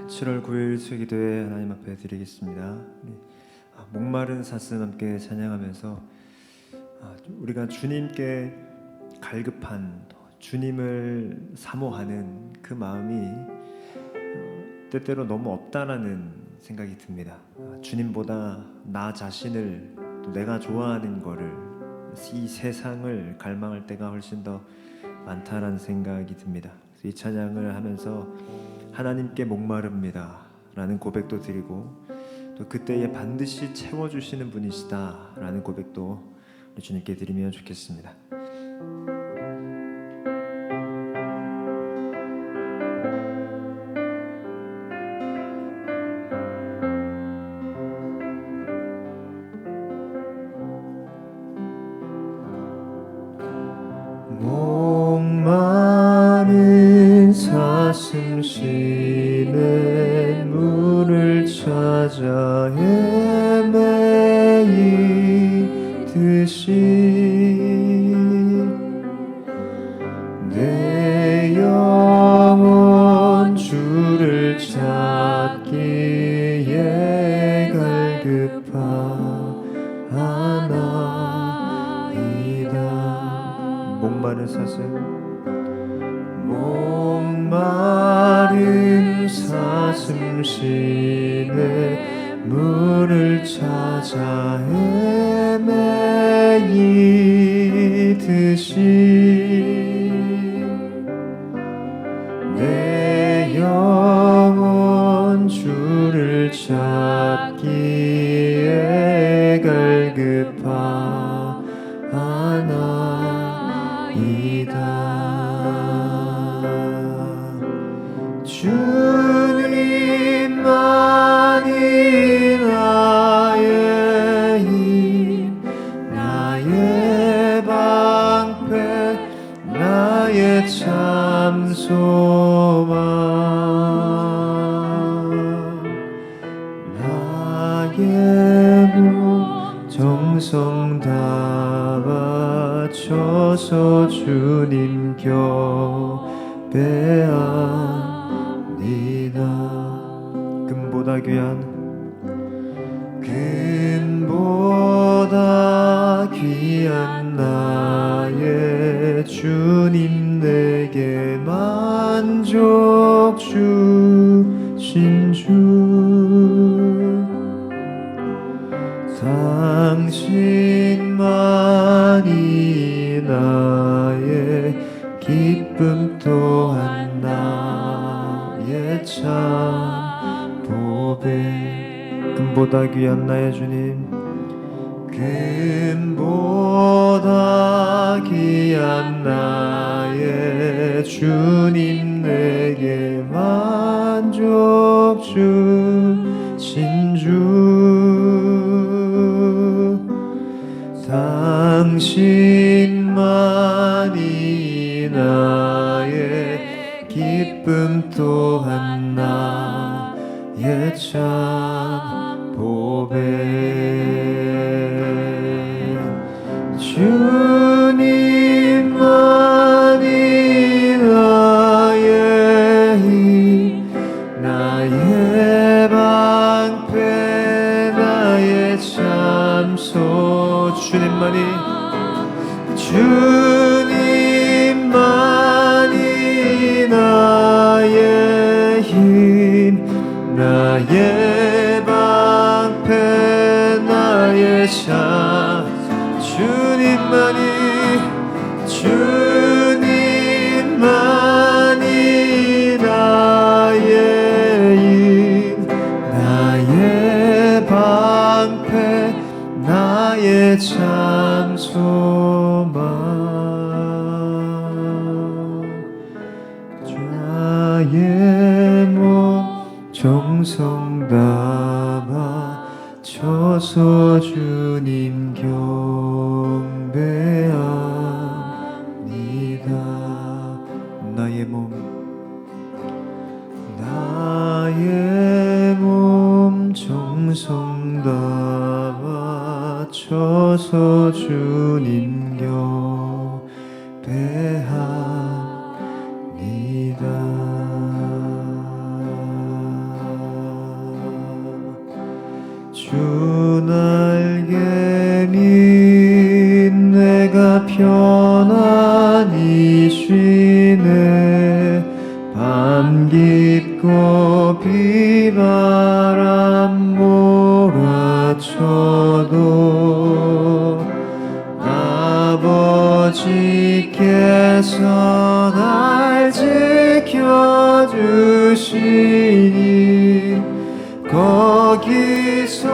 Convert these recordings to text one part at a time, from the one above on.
7월 9일 수기도회 하나님 앞에 드리겠습니다. 목마른 사슴 함께 찬양하면서 우리가 주님께 갈급한 주님을 사모하는 그 마음이 때때로 너무 없다라는 생각이 듭니다. 주님보다 나 자신을 또 내가 좋아하는 거를 이 세상을 갈망할 때가 훨씬 더 많다라는 생각이 듭니다. 그래서 이 찬양을 하면서 하나님께 목마릅니다 라는 고백도 드리고 또 그때에 반드시 채워주시는 분이시다 라는 고백도 주님께 드리면 좋겠습니다. 목마른 사슴 쉬는 물을 찾아 헤매이듯이 내 영혼 주를 찾기에 갈급하나이다. 목마른 사슴 쉬네 물을 찾아 헤매이듯이 내 영혼 주를 찾기에 갈급하나이다. 주님만이 나의 힘, 나의 방패, 나의 참 소망, 나의 몸 정성 다 바쳐서 주님 곁에 금보다 귀한 나의 주님 내게 만족 주신 주 당신만이 나의 기쁨 또한 나의 참 보배. 금보다 귀한 나의 주님, 금보다 귀한 나의 주님 내게 만족 주신 주 당신만이 나의 기쁨 또한 나의 참 보배. 주님만이 나의 힘, 나의 방패, 나의 참소. 주님만이 나의 힘, 나의 방패, 나의 참. 주님만이 나의 힘, 나의 방패, 나의 참 소망, 나의 몸 정성 다 바쳐서 주님 경배합니다. 나의 몸 정성 다 바쳐서 주님 경배합니다. 주 날개 밑 내가 편안히 쉬네. 밤 깊고 비바람 몰아쳐도 아버지께서 날 지켜주시니 거기서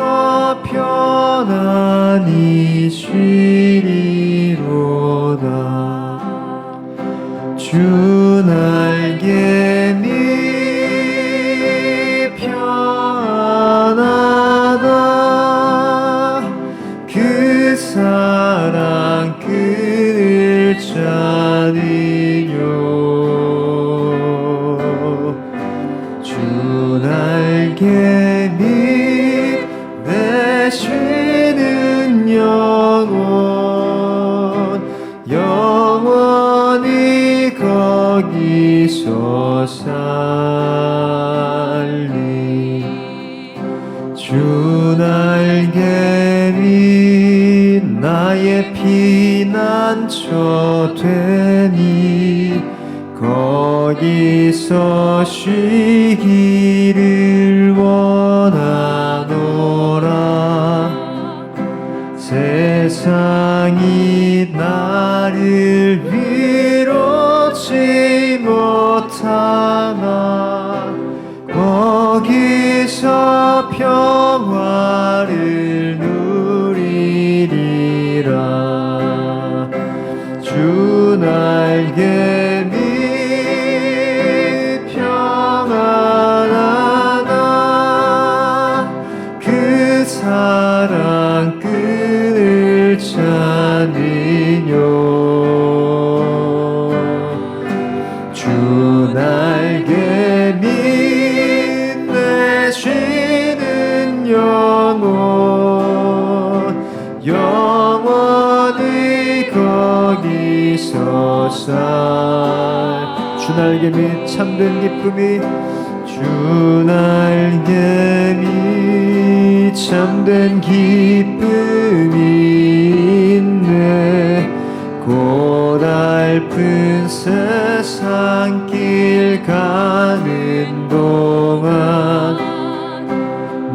편안히 쉬리로다. 주 날개 밑 편안하다. 그 사랑 끊을 자니요. 주 날개 밑 내 쉬는 영원히 거기서 살리. 주 날개 밑 나의 피난처 되니 거기서 쉬기를 원하노라. 세상이 나를 위로치 못하나 거기서 평화를 누리리라. 주 날개 밑 평안하다. 그 사랑 끊을 자니요. 주 날개 밑 내 쉬는 영원히 거기서 주 날개 밑 참된 기쁨이. 주 날개 밑 참된 기쁨이 있네. 고달픈 세상길 가는 동안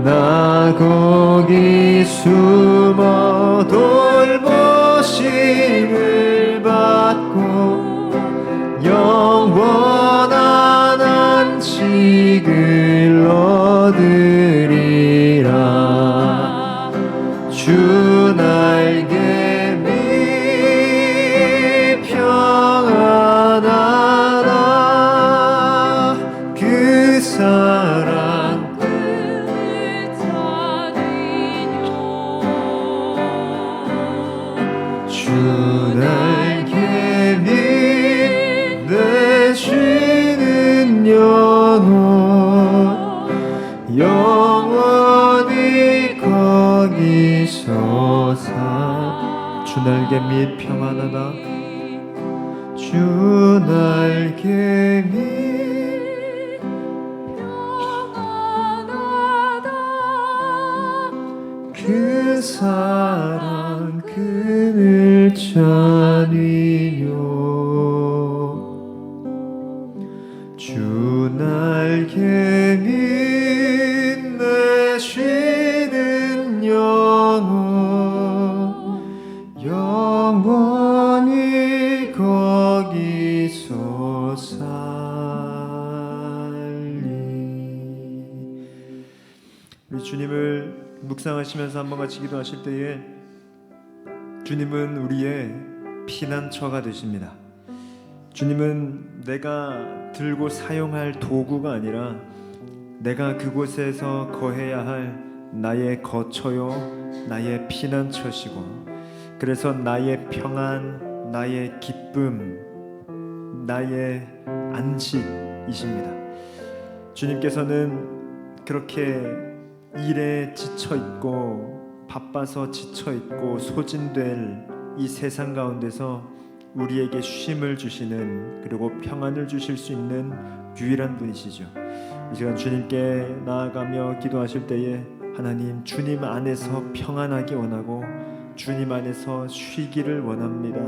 나 거기 숨어 돌보심을 받고 영원한 안식을 얻으리라. 주 날개 밑 평안하다. 그 사랑 주 날개 밑 내 쉬는 영원히 거기서 주 날개 밑 평안하다. 주 날개 밑 평안하다. 그 사랑 끊을 자니요. 주 날개 밑 내 쉬는 영원히 거기서 살리. 우리 주님을 묵상하시면서 한번 같이 기도하실 때에 주님은 우리의 피난처가 되십니다. 주님은 내가 들고 사용할 도구가 아니라 내가 그곳에서 거해야 할 나의 거처요, 나의 피난처시고, 그래서 나의 평안, 나의 기쁨, 나의 안식이십니다. 주님께서는 그렇게 일에 지쳐있고 바빠서 지쳐있고 소진될 이 세상 가운데서 우리에게 쉼을 주시는, 그리고 평안을 주실 수 있는 유일한 분이시죠. 이 시간 주님께 나아가며 기도하실 때에 하나님, 주님 안에서 평안하기 원하고 주님 안에서 쉬기를 원합니다.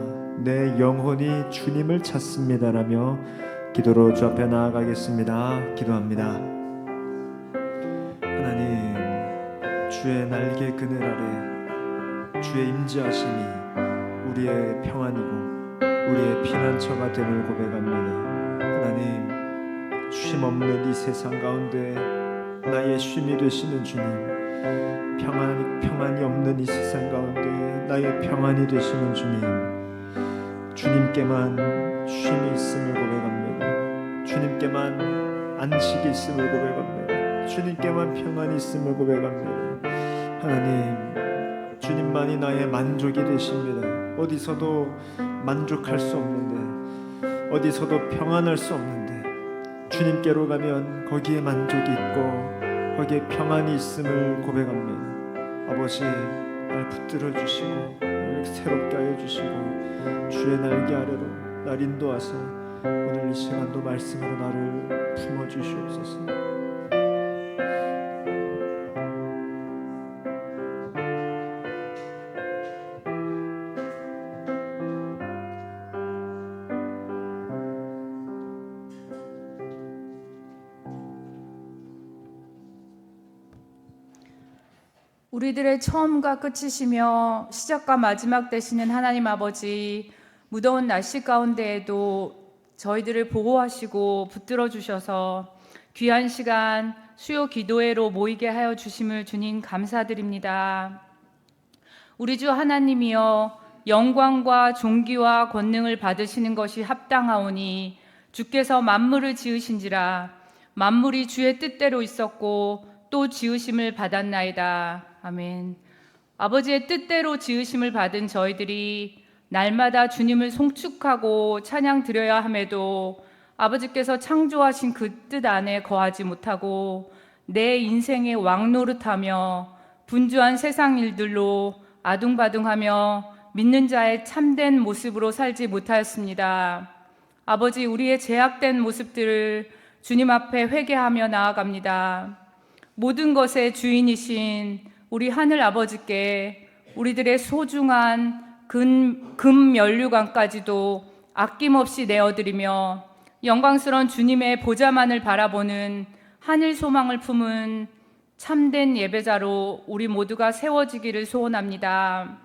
내 영혼이 주님을 찾습니다라며 기도로 주 앞에 나아가겠습니다. 기도합니다. 하나님, 주의 날개 그늘 아래 주의 임재하심이 우리의 평안이고 우리의 피난처가 됨을 고백합니다. 하나님, 쉼 없는 이 세상 가운데 나의 쉼이 되시는 주님, 평안이 없는 이 세상 가운데 나의 평안이 되시는 주님, 주님께만 쉼이 있음을 고백합니다. 주님께만 안식이 있음을 고백합니다. 주님께만 평안이 있음을 고백합니다. 하나님, 주님만이 나의 만족이 되십니다. 어디서도 만족할 수 없는데, 어디서도 평안할 수 없는데, 주님께로 가면 거기에 만족이 있고 거기에 평안이 있음을 고백합니다. 아버지, 날 붙들어 주시고 날 새롭게 하여 주시고 주의 날개 아래로 날 인도하사 오늘 이 시간도 말씀으로 나를 품어 주시옵소서. 우리들의 처음과 끝이시며 시작과 마지막 되시는 하나님 아버지, 무더운 날씨 가운데에도 저희들을 보호하시고 붙들어 주셔서 귀한 시간 수요 기도회로 모이게 하여 주심을 주님 감사드립니다. 우리 주 하나님이여, 영광과 존귀와 권능을 받으시는 것이 합당하오니 주께서 만물을 지으신지라. 만물이 주의 뜻대로 있었고 또 지으심을 받았나이다. 아멘. 아버지의 뜻대로 지으심을 받은 저희들이 날마다 주님을 송축하고 찬양 드려야 함에도 아버지께서 창조하신 그 뜻 안에 거하지 못하고 내 인생의 왕노릇하며 분주한 세상 일들로 아둥바둥하며 믿는 자의 참된 모습으로 살지 못하였습니다. 아버지, 우리의 제약된 모습들을 주님 앞에 회개하며 나아갑니다. 모든 것의 주인이신 우리 하늘 아버지께 우리들의 소중한 금 면류관까지도 아낌없이 내어드리며 영광스러운 주님의 보좌만을 바라보는 하늘 소망을 품은 참된 예배자로 우리 모두가 세워지기를 소원합니다.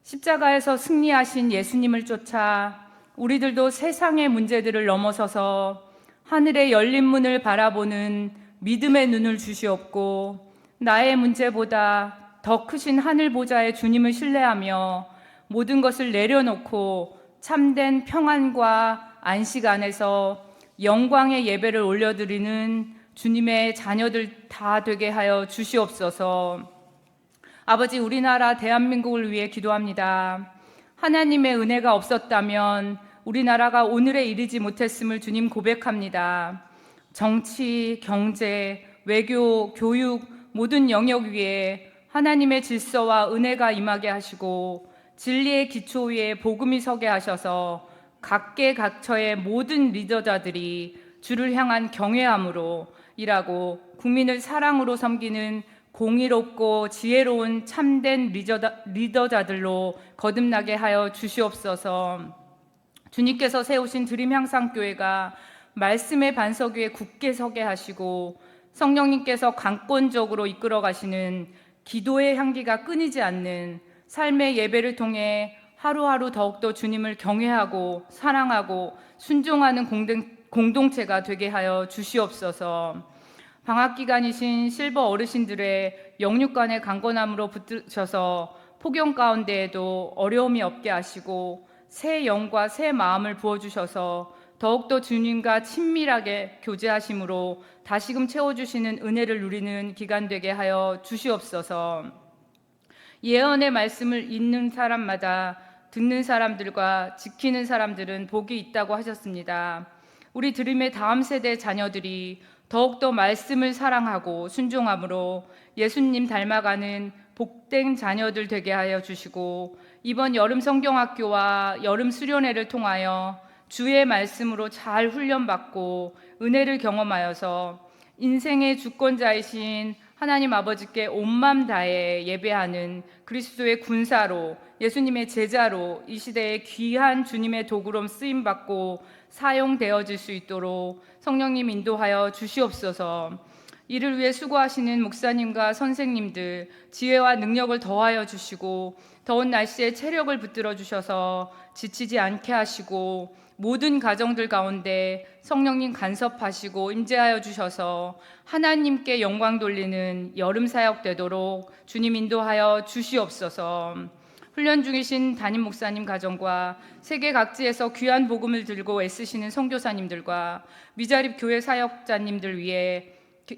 십자가에서 승리하신 예수님을 쫓아 우리들도 세상의 문제들을 넘어서서 하늘의 열린 문을 바라보는 믿음의 눈을 주시옵고, 나의 문제보다 더 크신 하늘 보좌의 주님을 신뢰하며 모든 것을 내려놓고 참된 평안과 안식 안에서 영광의 예배를 올려드리는 주님의 자녀들 다 되게 하여 주시옵소서. 아버지, 우리나라 대한민국을 위해 기도합니다. 하나님의 은혜가 없었다면 우리나라가 오늘에 이르지 못했음을 주님 고백합니다. 정치, 경제, 외교, 교육 모든 영역 위에 하나님의 질서와 은혜가 임하게 하시고 진리의 기초 위에 복음이 서게 하셔서 각계각처의 모든 리더자들이 주를 향한 경외함으로 일하고 국민을 사랑으로 섬기는 공의롭고 지혜로운 참된 리더자들로 거듭나게 하여 주시옵소서. 주님께서 세우신 드림향상교회가 말씀의 반석 위에 굳게 서게 하시고 성령님께서 강권적으로 이끌어 가시는 기도의 향기가 끊이지 않는 삶의 예배를 통해 하루하루 더욱더 주님을 경외하고 사랑하고 순종하는 공동체가 되게 하여 주시옵소서. 방학기간이신 실버 어르신들의 영육간의 강건함으로 붙드셔서 폭염 가운데에도 어려움이 없게 하시고 새 영과 새 마음을 부어주셔서 더욱더 주님과 친밀하게 교제하심으로 다시금 채워주시는 은혜를 누리는 기간 되게 하여 주시옵소서. 예언의 말씀을 읽는 사람마다 듣는 사람들과 지키는 사람들은 복이 있다고 하셨습니다. 우리 드림의 다음 세대 자녀들이 더욱더 말씀을 사랑하고 순종함으로 예수님 닮아가는 복된 자녀들 되게 하여 주시고, 이번 여름 성경학교와 여름 수련회를 통하여 주의 말씀으로 잘 훈련받고 은혜를 경험하여서 인생의 주권자이신 하나님 아버지께 온 맘 다해 예배하는 그리스도의 군사로, 예수님의 제자로 이 시대에 귀한 주님의 도구로 쓰임받고 사용되어질 수 있도록 성령님 인도하여 주시옵소서. 이를 위해 수고하시는 목사님과 선생님들 지혜와 능력을 더하여 주시고, 더운 날씨에 체력을 붙들어 주셔서 지치지 않게 하시고, 모든 가정들 가운데 성령님 간섭하시고 임재하여 주셔서 하나님께 영광 돌리는 여름 사역 되도록 주님 인도하여 주시옵소서. 훈련 중이신 담임 목사님 가정과 세계 각지에서 귀한 복음을 들고 애쓰시는 선교사님들과 미자립 교회 사역자님들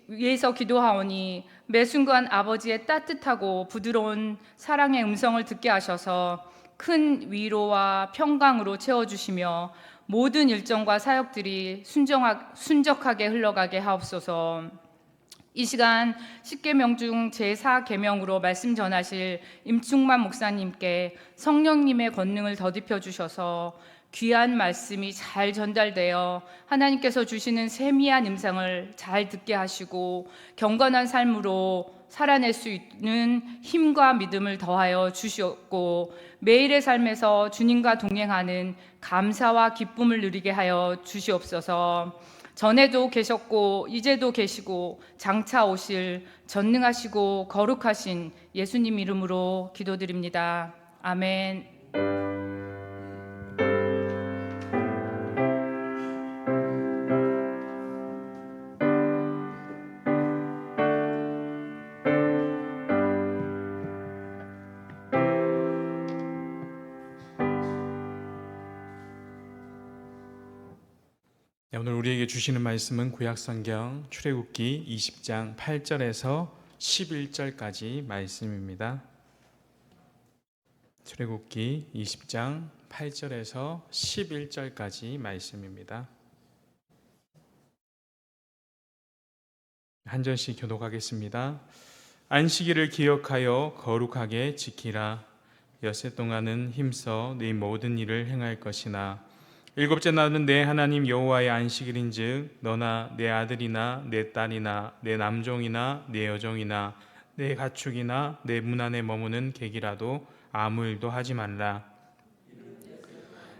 위해서 기도하오니 매 순간 아버지의 따뜻하고 부드러운 사랑의 음성을 듣게 하셔서 큰 위로와 평강으로 채워주시며 모든 일정과 사역들이 순적하게 흘러가게 하옵소서. 이 시간 10계명 중 제4계명으로 말씀 전하실 임충만 목사님께 성령님의 권능을 더딥혀 주셔서 귀한 말씀이 잘 전달되어 하나님께서 주시는 세미한 음성을 잘 듣게 하시고 경건한 삶으로 살아낼 수 있는 힘과 믿음을 더하여 주시옵고, 매일의 삶에서 주님과 동행하는 감사와 기쁨을 누리게 하여 주시옵소서. 전에도 계셨고 이제도 계시고 장차 오실 전능하시고 거룩하신 예수님 이름으로 기도드립니다. 아멘. 오늘 우리에게 주시는 말씀은 구약성경 출애굽기 20장 8절에서 11절까지 말씀입니다. 출애굽기 20장 8절에서 11절까지 말씀입니다. 한 절씩 교독하겠습니다. 안식일을 기억하여 거룩하게 지키라. 엿새 동안은 힘써 네 모든 일을 행할 것이나 일곱째 날은 내 하나님 여호와의 안식일인즉 너나 내 아들이나 내 딸이나 내 남종이나 내 여종이나 내 가축이나 내 문 안에 머무는 객이라도 아무 일도 하지 말라.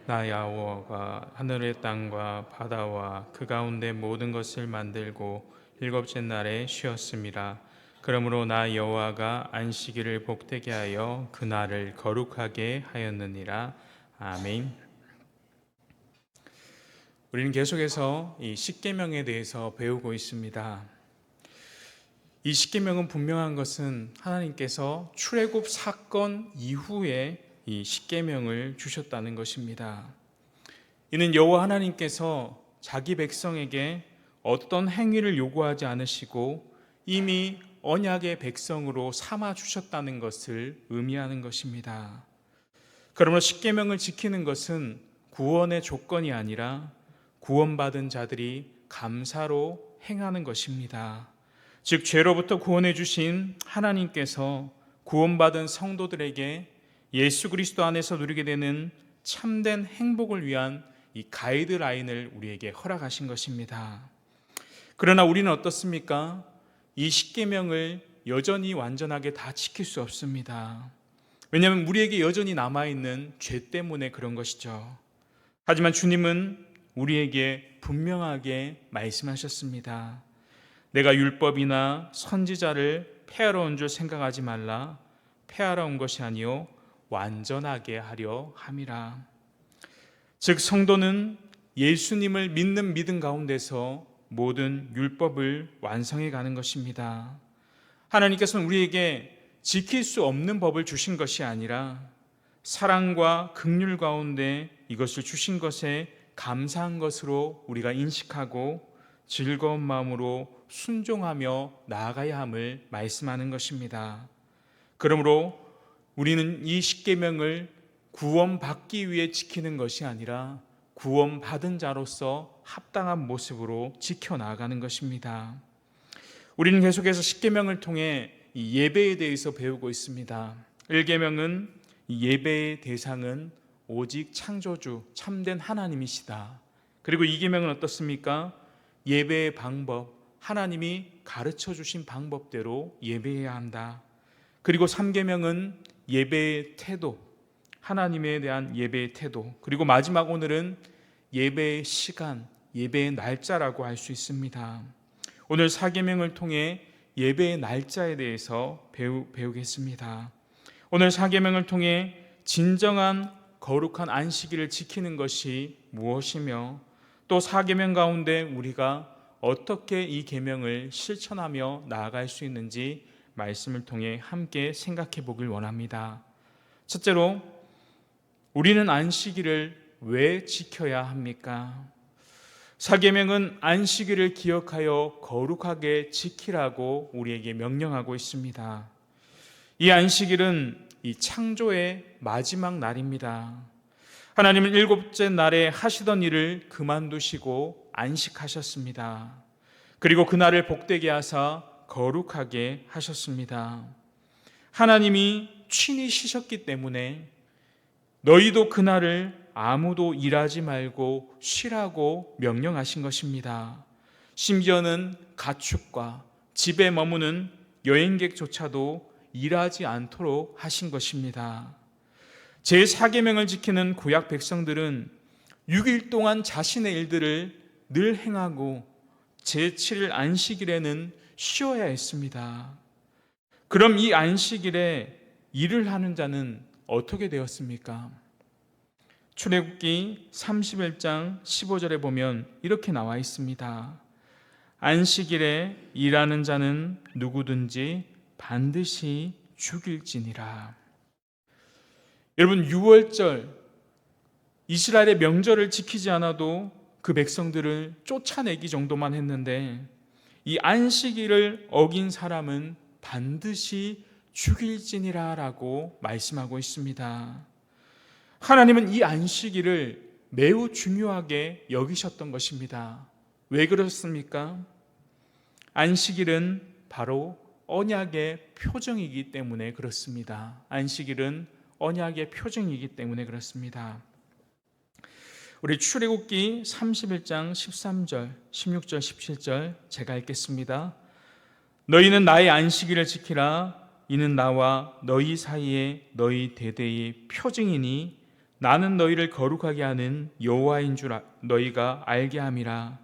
나 여호와가 하늘의 땅과 바다와 그 가운데 모든 것을 만들고 일곱째 날에 쉬었음이라. 그러므로 나 여호와가 안식일을 복되게 하여 그 날을 거룩하게 하였느니라. 아멘. 우리는 계속해서 이 십계명에 대해서 배우고 있습니다. 이 십계명은 분명한 것은 하나님께서 출애굽 사건 이후에 이 십계명을 주셨다는 것입니다. 이는 여호와 하나님께서 자기 백성에게 어떤 행위를 요구하지 않으시고 이미 언약의 백성으로 삼아 주셨다는 것을 의미하는 것입니다. 그러므로 십계명을 지키는 것은 구원의 조건이 아니라 구원받은 자들이 감사로 행하는 것입니다. 즉 죄로부터 구원해 주신 하나님께서 구원받은 성도들에게 예수 그리스도 안에서 누리게 되는 참된 행복을 위한 이 가이드라인을 우리에게 허락하신 것입니다. 그러나 우리는 어떻습니까? 이 십계명을 여전히 완전하게 다 지킬 수 없습니다. 왜냐하면 우리에게 여전히 남아있는 죄 때문에 그런 것이죠. 하지만 주님은 우리에게 분명하게 말씀하셨습니다. 내가 율법이나 선지자를 폐하러 온 줄 생각하지 말라. 폐하러 온 것이 아니요 완전하게 하려 함이라. 즉 성도는 예수님을 믿는 믿음 가운데서 모든 율법을 완성해 가는 것입니다. 하나님께서는 우리에게 지킬 수 없는 법을 주신 것이 아니라 사랑과 긍휼 가운데 이것을 주신 것에 감사한 것으로 우리가 인식하고 즐거운 마음으로 순종하며 나아가야 함을 말씀하는 것입니다. 그러므로 우리는 이 십계명을 구원받기 위해 지키는 것이 아니라 구원받은 자로서 합당한 모습으로 지켜나가는 것입니다. 우리는 계속해서 십계명을 통해 이 예배에 대해서 배우고 있습니다. 1계명은 예배의 대상은 오직 창조주 참된 하나님이시다. 그리고 2계명은 어떻습니까? 예배의 방법, 하나님이 가르쳐 주신 방법대로 예배해야 한다. 그리고 3계명은 예배의 태도, 하나님에 대한 예배의 태도, 그리고 마지막 오늘은 예배의 시간, 예배의 날짜라고 할 수 있습니다. 오늘 4계명을 통해 예배의 날짜에 대해서 배우겠습니다. 오늘 4계명을 통해 진정한 거룩한 안식일을 지키는 것이 무엇이며 또 4계명 가운데 우리가 어떻게 이 계명을 실천하며 나아갈 수 있는지 말씀을 통해 함께 생각해 보길 원합니다. 첫째로 우리는 안식일을 왜 지켜야 합니까? 4계명은 안식일을 기억하여 거룩하게 지키라고 우리에게 명령하고 있습니다. 이 안식일은 이 창조의 마지막 날입니다. 하나님은 7째 날에 하시던 일을 그만두시고 안식하셨습니다. 그리고 그날을 복되게 하사 거룩하게 하셨습니다. 하나님이 친히 쉬셨기 때문에 너희도 그날을 아무도 일하지 말고 쉬라고 명령하신 것입니다. 심지어는 가축과 집에 머무는 여행객조차도 일하지 않도록 하신 것입니다. 제4계명을 지키는 구약 백성들은 6일 동안 자신의 일들을 늘 행하고 제7일 안식일에는 쉬어야 했습니다. 그럼 이 안식일에 일을 하는 자는 어떻게 되었습니까? 출애굽기 31장 15절에 보면 이렇게 나와 있습니다. 안식일에 일하는 자는 누구든지 반드시 죽일지니라. 여러분, 6월절 이스라엘의 명절을 지키지 않아도 그 백성들을 쫓아내기 정도만 했는데 이 안식일을 어긴 사람은 반드시 죽일지니라 라고 말씀하고 있습니다. 하나님은 이 안식일을 매우 중요하게 여기셨던 것입니다. 왜 그렇습니까? 안식일은 바로 언약의 표정이기 때문에 그렇습니다. 안식일은 언약의 표정이기 때문에 그렇습니다. 우리 출애굽기 31장 13절, 16절, 17절 제가 읽겠습니다. 너희는 나의 안식일을 지키라. 이는 나와 너희 사이에 너희 대대의 표징이니 나는 너희를 거룩하게 하는 여호와인 줄 너희가 알게 함이라.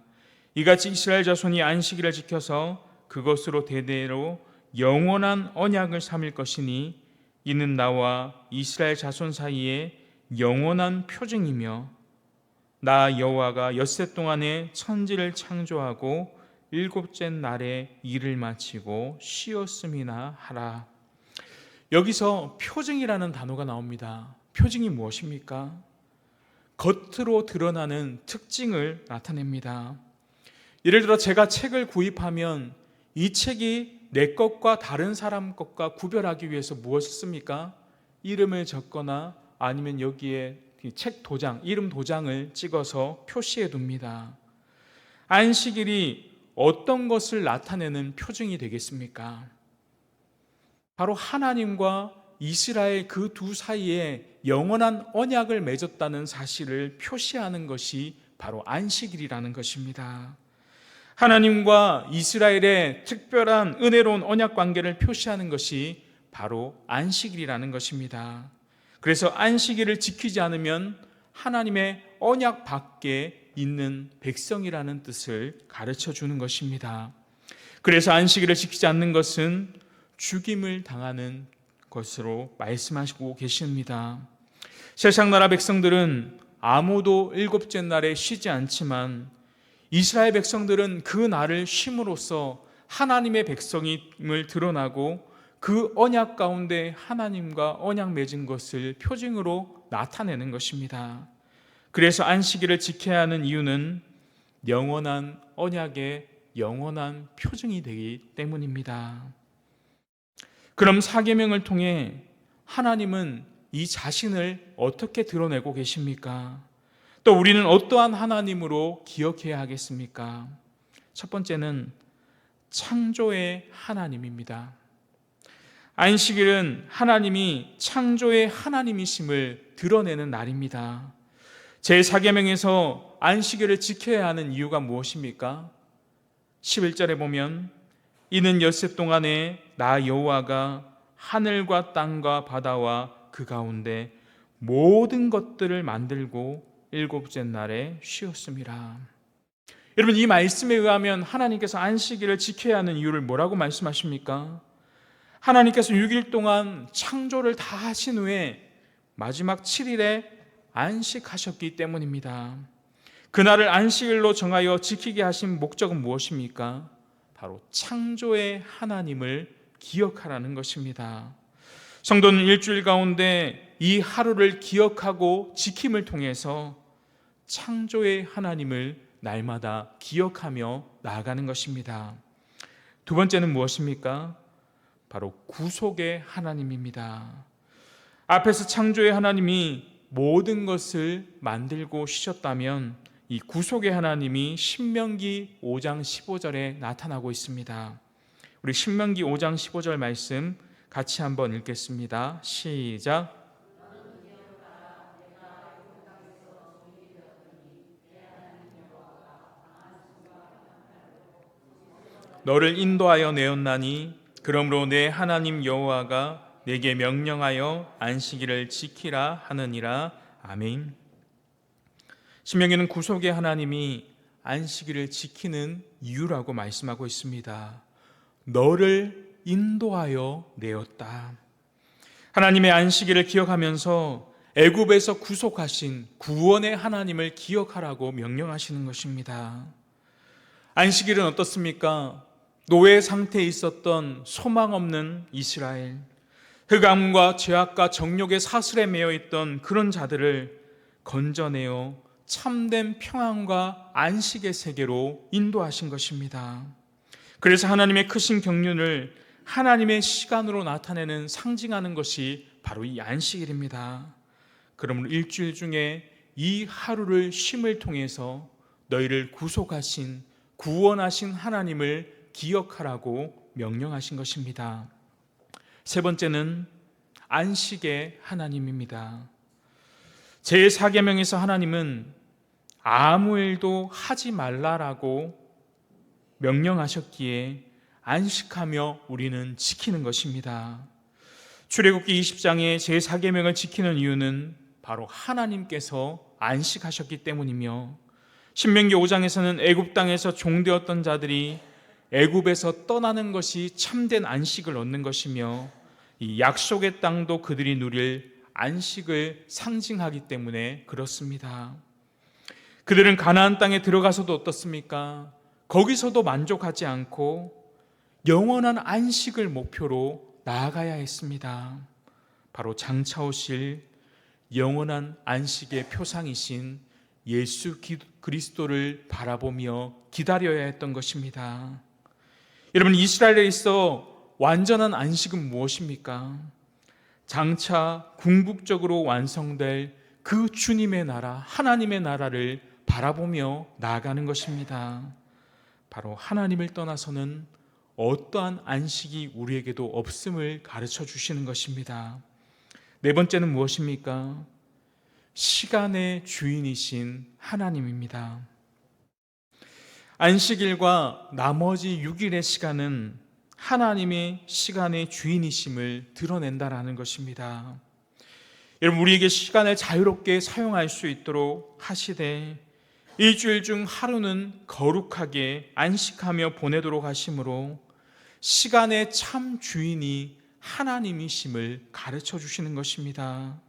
이같이 이스라엘 자손이 안식일을 지켜서 그것으로 대대로 영원한 언약을 삼을 것이니 이는 나와 이스라엘 자손 사이에 영원한 표징이며 나 여호와가 엿새 동안에 천지를 창조하고 7째 날에 일을 마치고 쉬었음이나 하라. 여기서 표징이라는 단어가 나옵니다. 표징이 무엇입니까? 겉으로 드러나는 특징을 나타냅니다. 예를 들어 제가 책을 구입하면 이 책이 내 것과 다른 사람 것과 구별하기 위해서 무엇을 씁니까? 이름을 적거나 아니면 여기에 책 도장, 이름 도장을 찍어서 표시해 둡니다. 안식일이 어떤 것을 나타내는 표징이 되겠습니까? 바로 하나님과 이스라엘 그 두 사이에 영원한 언약을 맺었다는 사실을 표시하는 것이 바로 안식일이라는 것입니다. 하나님과 이스라엘의 특별한 은혜로운 언약 관계를 표시하는 것이 바로 안식일이라는 것입니다. 그래서 안식일을 지키지 않으면 하나님의 언약 밖에 있는 백성이라는 뜻을 가르쳐 주는 것입니다. 그래서 안식일을 지키지 않는 것은 죽임을 당하는 것으로 말씀하시고 계십니다. 세상 나라 백성들은 아무도 7째 날에 쉬지 않지만 이스라엘 백성들은 그 날을 쉼으로써 하나님의 백성임을 드러나고 그 언약 가운데 하나님과 언약 맺은 것을 표징으로 나타내는 것입니다. 그래서 안식일을 지켜야 하는 이유는 영원한 언약의 영원한 표징이 되기 때문입니다. 그럼 4계명을 통해 하나님은 이 자신을 어떻게 드러내고 계십니까? 또 우리는 어떠한 하나님으로 기억해야 하겠습니까? 첫 번째는 창조의 하나님입니다. 안식일은 하나님이 창조의 하나님이심을 드러내는 날입니다. 제4계명에서 안식일을 지켜야 하는 이유가 무엇입니까? 11절에 보면 이는 엿새 동안에 나 여호와가 하늘과 땅과 바다와 그 가운데 모든 것들을 만들고 일곱째 날에 쉬었음이라. 여러분, 이 말씀에 의하면 하나님께서 안식일을 지켜야 하는 이유를 뭐라고 말씀하십니까? 하나님께서 6일 동안 창조를 다 하신 후에 마지막 7일에 안식하셨기 때문입니다. 그날을 안식일로 정하여 지키게 하신 목적은 무엇입니까? 바로 창조의 하나님을 기억하라는 것입니다. 성도는 일주일 가운데 이 하루를 기억하고 지킴을 통해서 창조의 하나님을 날마다 기억하며 나아가는 것입니다. 두 번째는 무엇입니까? 바로 구속의 하나님입니다. 앞에서 창조의 하나님이 모든 것을 만들고 쉬셨다면 이 구속의 하나님이 신명기 5장 15절에 나타나고 있습니다. 우리 신명기 5장 15절 말씀 같이 한번 읽겠습니다. 시작. 너를 인도하여 내었나니 그러므로 내 하나님 여호와가 내게 명령하여 안식일을 지키라 하느니라. 아멘. 신명기는 구속의 하나님이 안식일을 지키는 이유라고 말씀하고 있습니다. 너를 인도하여 내었다. 하나님의 안식일을 기억하면서 애굽에서 구속하신 구원의 하나님을 기억하라고 명령하시는 것입니다. 안식일은 어떻습니까? 노예 상태에 있었던 소망 없는 이스라엘, 흑암과 죄악과 정욕의 사슬에 매여 있던 그런 자들을 건져내어 참된 평안과 안식의 세계로 인도하신 것입니다. 그래서 하나님의 크신 경륜을 하나님의 시간으로 나타내는, 상징하는 것이 바로 이 안식일입니다. 그러므로 일주일 중에 이 하루를 쉼을 통해서 너희를 구속하신, 구원하신 하나님을 기억하라고 명령하신 것입니다. 세 번째는 안식의 하나님입니다. 제4계명에서 하나님은 아무 일도 하지 말라라고 명령하셨기에 안식하며 우리는 지키는 것입니다. 출애굽기 20장의 제4계명을 지키는 이유는 바로 하나님께서 안식하셨기 때문이며, 신명기 5장에서는 애굽 땅에서 종되었던 자들이 애굽에서 떠나는 것이 참된 안식을 얻는 것이며, 이 약속의 땅도 그들이 누릴 안식을 상징하기 때문에 그렇습니다. 그들은 가나안 땅에 들어가서도 어떻습니까? 거기서도 만족하지 않고 영원한 안식을 목표로 나아가야 했습니다. 바로 장차 오실 영원한 안식의 표상이신 예수 그리스도를 바라보며 기다려야 했던 것입니다. 여러분, 이스라엘에 있어 완전한 안식은 무엇입니까? 장차 궁극적으로 완성될 그 주님의 나라, 하나님의 나라를 바라보며 나아가는 것입니다. 바로 하나님을 떠나서는 어떠한 안식이 우리에게도 없음을 가르쳐 주시는 것입니다. 네 번째는 무엇입니까? 시간의 주인이신 하나님입니다. 안식일과 나머지 6일의 시간은 하나님의 시간의 주인이심을 드러낸다라는 것입니다. 여러분, 우리에게 시간을 자유롭게 사용할 수 있도록 하시되 일주일 중 하루는 거룩하게 안식하며 보내도록 하심으로 시간의 참 주인이 하나님이심을 가르쳐 주시는 것입니다.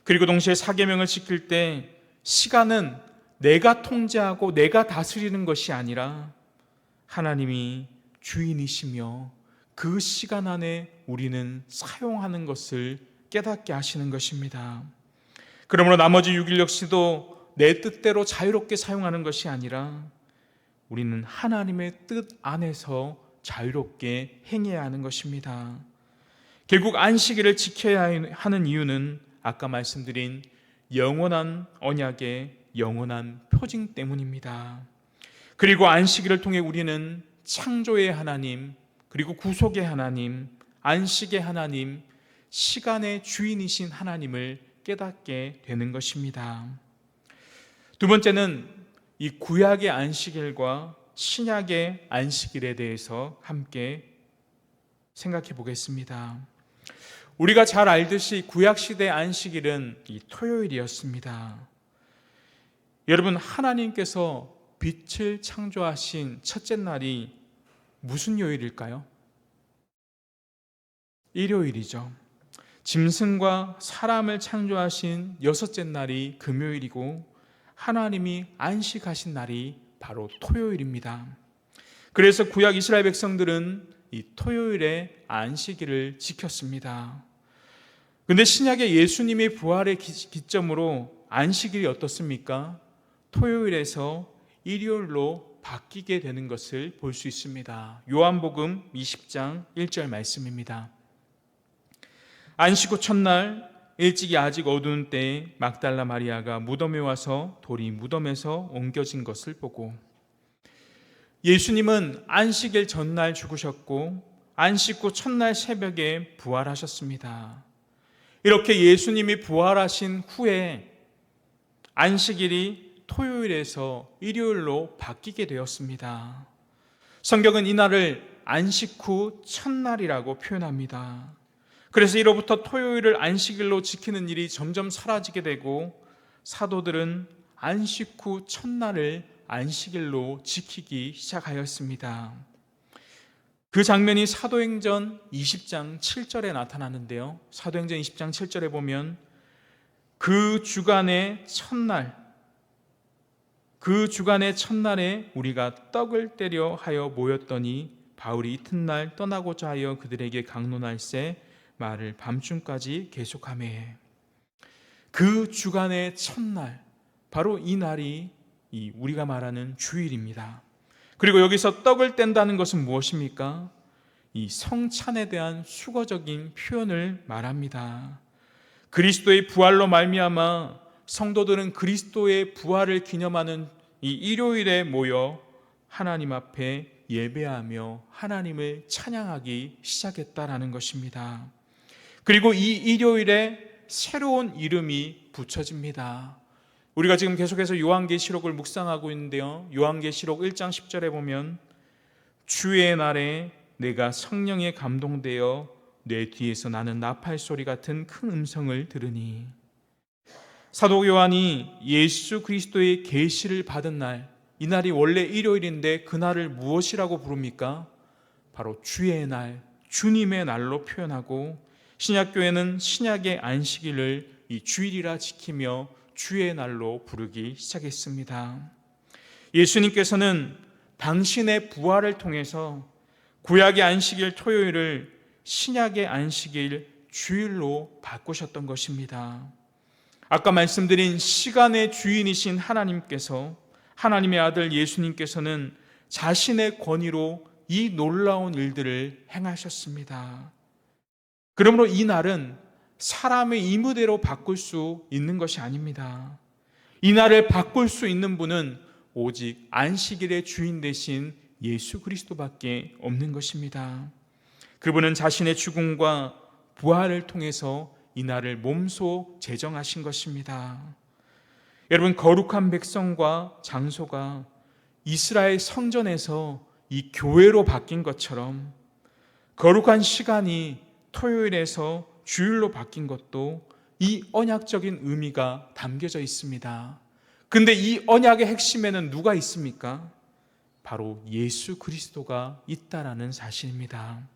그리고 동시에 사계명을 지킬 때 시간은 내가 통제하고 내가 다스리는 것이 아니라 하나님이 주인이시며 그 시간 안에 우리는 사용하는 것을 깨닫게 하시는 것입니다. 그러므로 나머지 6일 역시도 내 뜻대로 자유롭게 사용하는 것이 아니라 우리는 하나님의 뜻 안에서 자유롭게 행해야 하는 것입니다. 결국 안식일을 지켜야 하는 이유는 아까 말씀드린 영원한 언약의 영원한 표징 때문입니다. 그리고 안식일을 통해 우리는 창조의 하나님, 그리고 구속의 하나님, 안식의 하나님, 시간의 주인이신 하나님을 깨닫게 되는 것입니다. 두 번째는 이 구약의 안식일과 신약의 안식일에 대해서 함께 생각해 보겠습니다. 우리가 잘 알듯이 구약시대 안식일은 이 토요일이었습니다. 여러분, 하나님께서 빛을 창조하신 첫째 날이 무슨 요일일까요? 일요일이죠. 짐승과 사람을 창조하신 여섯째 날이 금요일이고 하나님이 안식하신 날이 바로 토요일입니다. 그래서 구약 이스라엘 백성들은 이 토요일에 안식일을 지켰습니다. 근데 신약의 예수님의 부활의 기점으로 안식일이 어떻습니까? 토요일에서 일요일로 바뀌게 되는 것을 볼 수 있습니다. 요한복음 20장 1절 말씀입니다. 안식 후 첫날 일찍이 아직 어두운 때에 막달라 마리아가 무덤에 와서 돌이 무덤에서 옮겨진 것을 보고, 예수님은 안식일 전날 죽으셨고 안식 후 첫날 새벽에 부활하셨습니다. 이렇게 예수님이 부활하신 후에 안식일이 토요일에서 일요일로 바뀌게 되었습니다. 성경은 이날을 안식 후 첫날이라고 표현합니다. 그래서 이로부터 토요일을 안식일로 지키는 일이 점점 사라지게 되고 사도들은 안식 후 첫날을 안식일로 지키기 시작하였습니다. 그 장면이 사도행전 20장 7절에 나타나는데요. 사도행전 20장 7절에 보면 그 주간의 첫날에 우리가 떡을 떼려 하여 모였더니 바울이 이튿날 떠나고자 하여 그들에게 강론할새 말을 밤중까지 계속하매. 그 주간의 첫날, 바로 이 날이 우리가 말하는 주일입니다. 그리고 여기서 떡을 뗀다는 것은 무엇입니까? 이 성찬에 대한 수거적인 표현을 말합니다. 그리스도의 부활로 말미암아 성도들은 그리스도의 부활을 기념하는 이 일요일에 모여 하나님 앞에 예배하며 하나님을 찬양하기 시작했다라는 것입니다. 그리고 이 일요일에 새로운 이름이 붙여집니다. 우리가 지금 계속해서 요한계시록을 묵상하고 있는데요, 요한계시록 1장 10절에 보면 주의 날에 내가 성령에 감동되어 내 뒤에서 나는 나팔 소리 같은 큰 음성을 들으니, 사도 요한이 예수 그리스도의 계시를 받은 날, 이 날이 원래 일요일인데 그 날을 무엇이라고 부릅니까? 바로 주의 날, 주님의 날로 표현하고, 신약교회는 신약의 안식일을 이 주일이라 지키며 주의 날로 부르기 시작했습니다. 예수님께서는 당신의 부활을 통해서 구약의 안식일 토요일을 신약의 안식일 주일로 바꾸셨던 것입니다. 아까 말씀드린 시간의 주인이신 하나님께서, 하나님의 아들 예수님께서는 자신의 권위로 이 놀라운 일들을 행하셨습니다. 그러므로 이 날은 사람의 임의대로 바꿀 수 있는 것이 아닙니다. 이 날을 바꿀 수 있는 분은 오직 안식일의 주인 되신 예수 그리스도밖에 없는 것입니다. 그분은 자신의 죽음과 부활을 통해서 이 날을 몸소 제정하신 것입니다. 여러분, 거룩한 백성과 장소가 이스라엘 성전에서 이 교회로 바뀐 것처럼 거룩한 시간이 토요일에서 주일로 바뀐 것도 이 언약적인 의미가 담겨져 있습니다. 근데 이 언약의 핵심에는 누가 있습니까? 바로 예수 그리스도가 있다라는 사실입니다.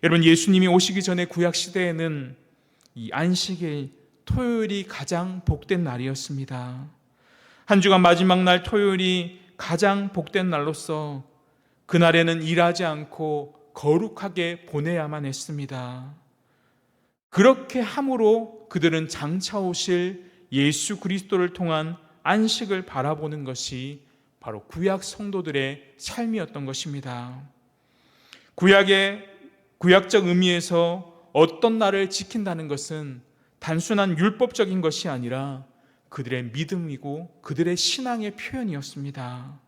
여러분, 예수님이 오시기 전에 구약 시대에는 이 안식일 토요일이 가장 복된 날이었습니다. 한 주간 마지막 날 토요일이 가장 복된 날로서 그날에는 일하지 않고 거룩하게 보내야만 했습니다. 그렇게 함으로 그들은 장차 오실 예수 그리스도를 통한 안식을 바라보는 것이 바로 구약 성도들의 삶이었던 것입니다. 구약적 의미에서 어떤 날을 지킨다는 것은 단순한 율법적인 것이 아니라 그들의 믿음이고 그들의 신앙의 표현이었습니다.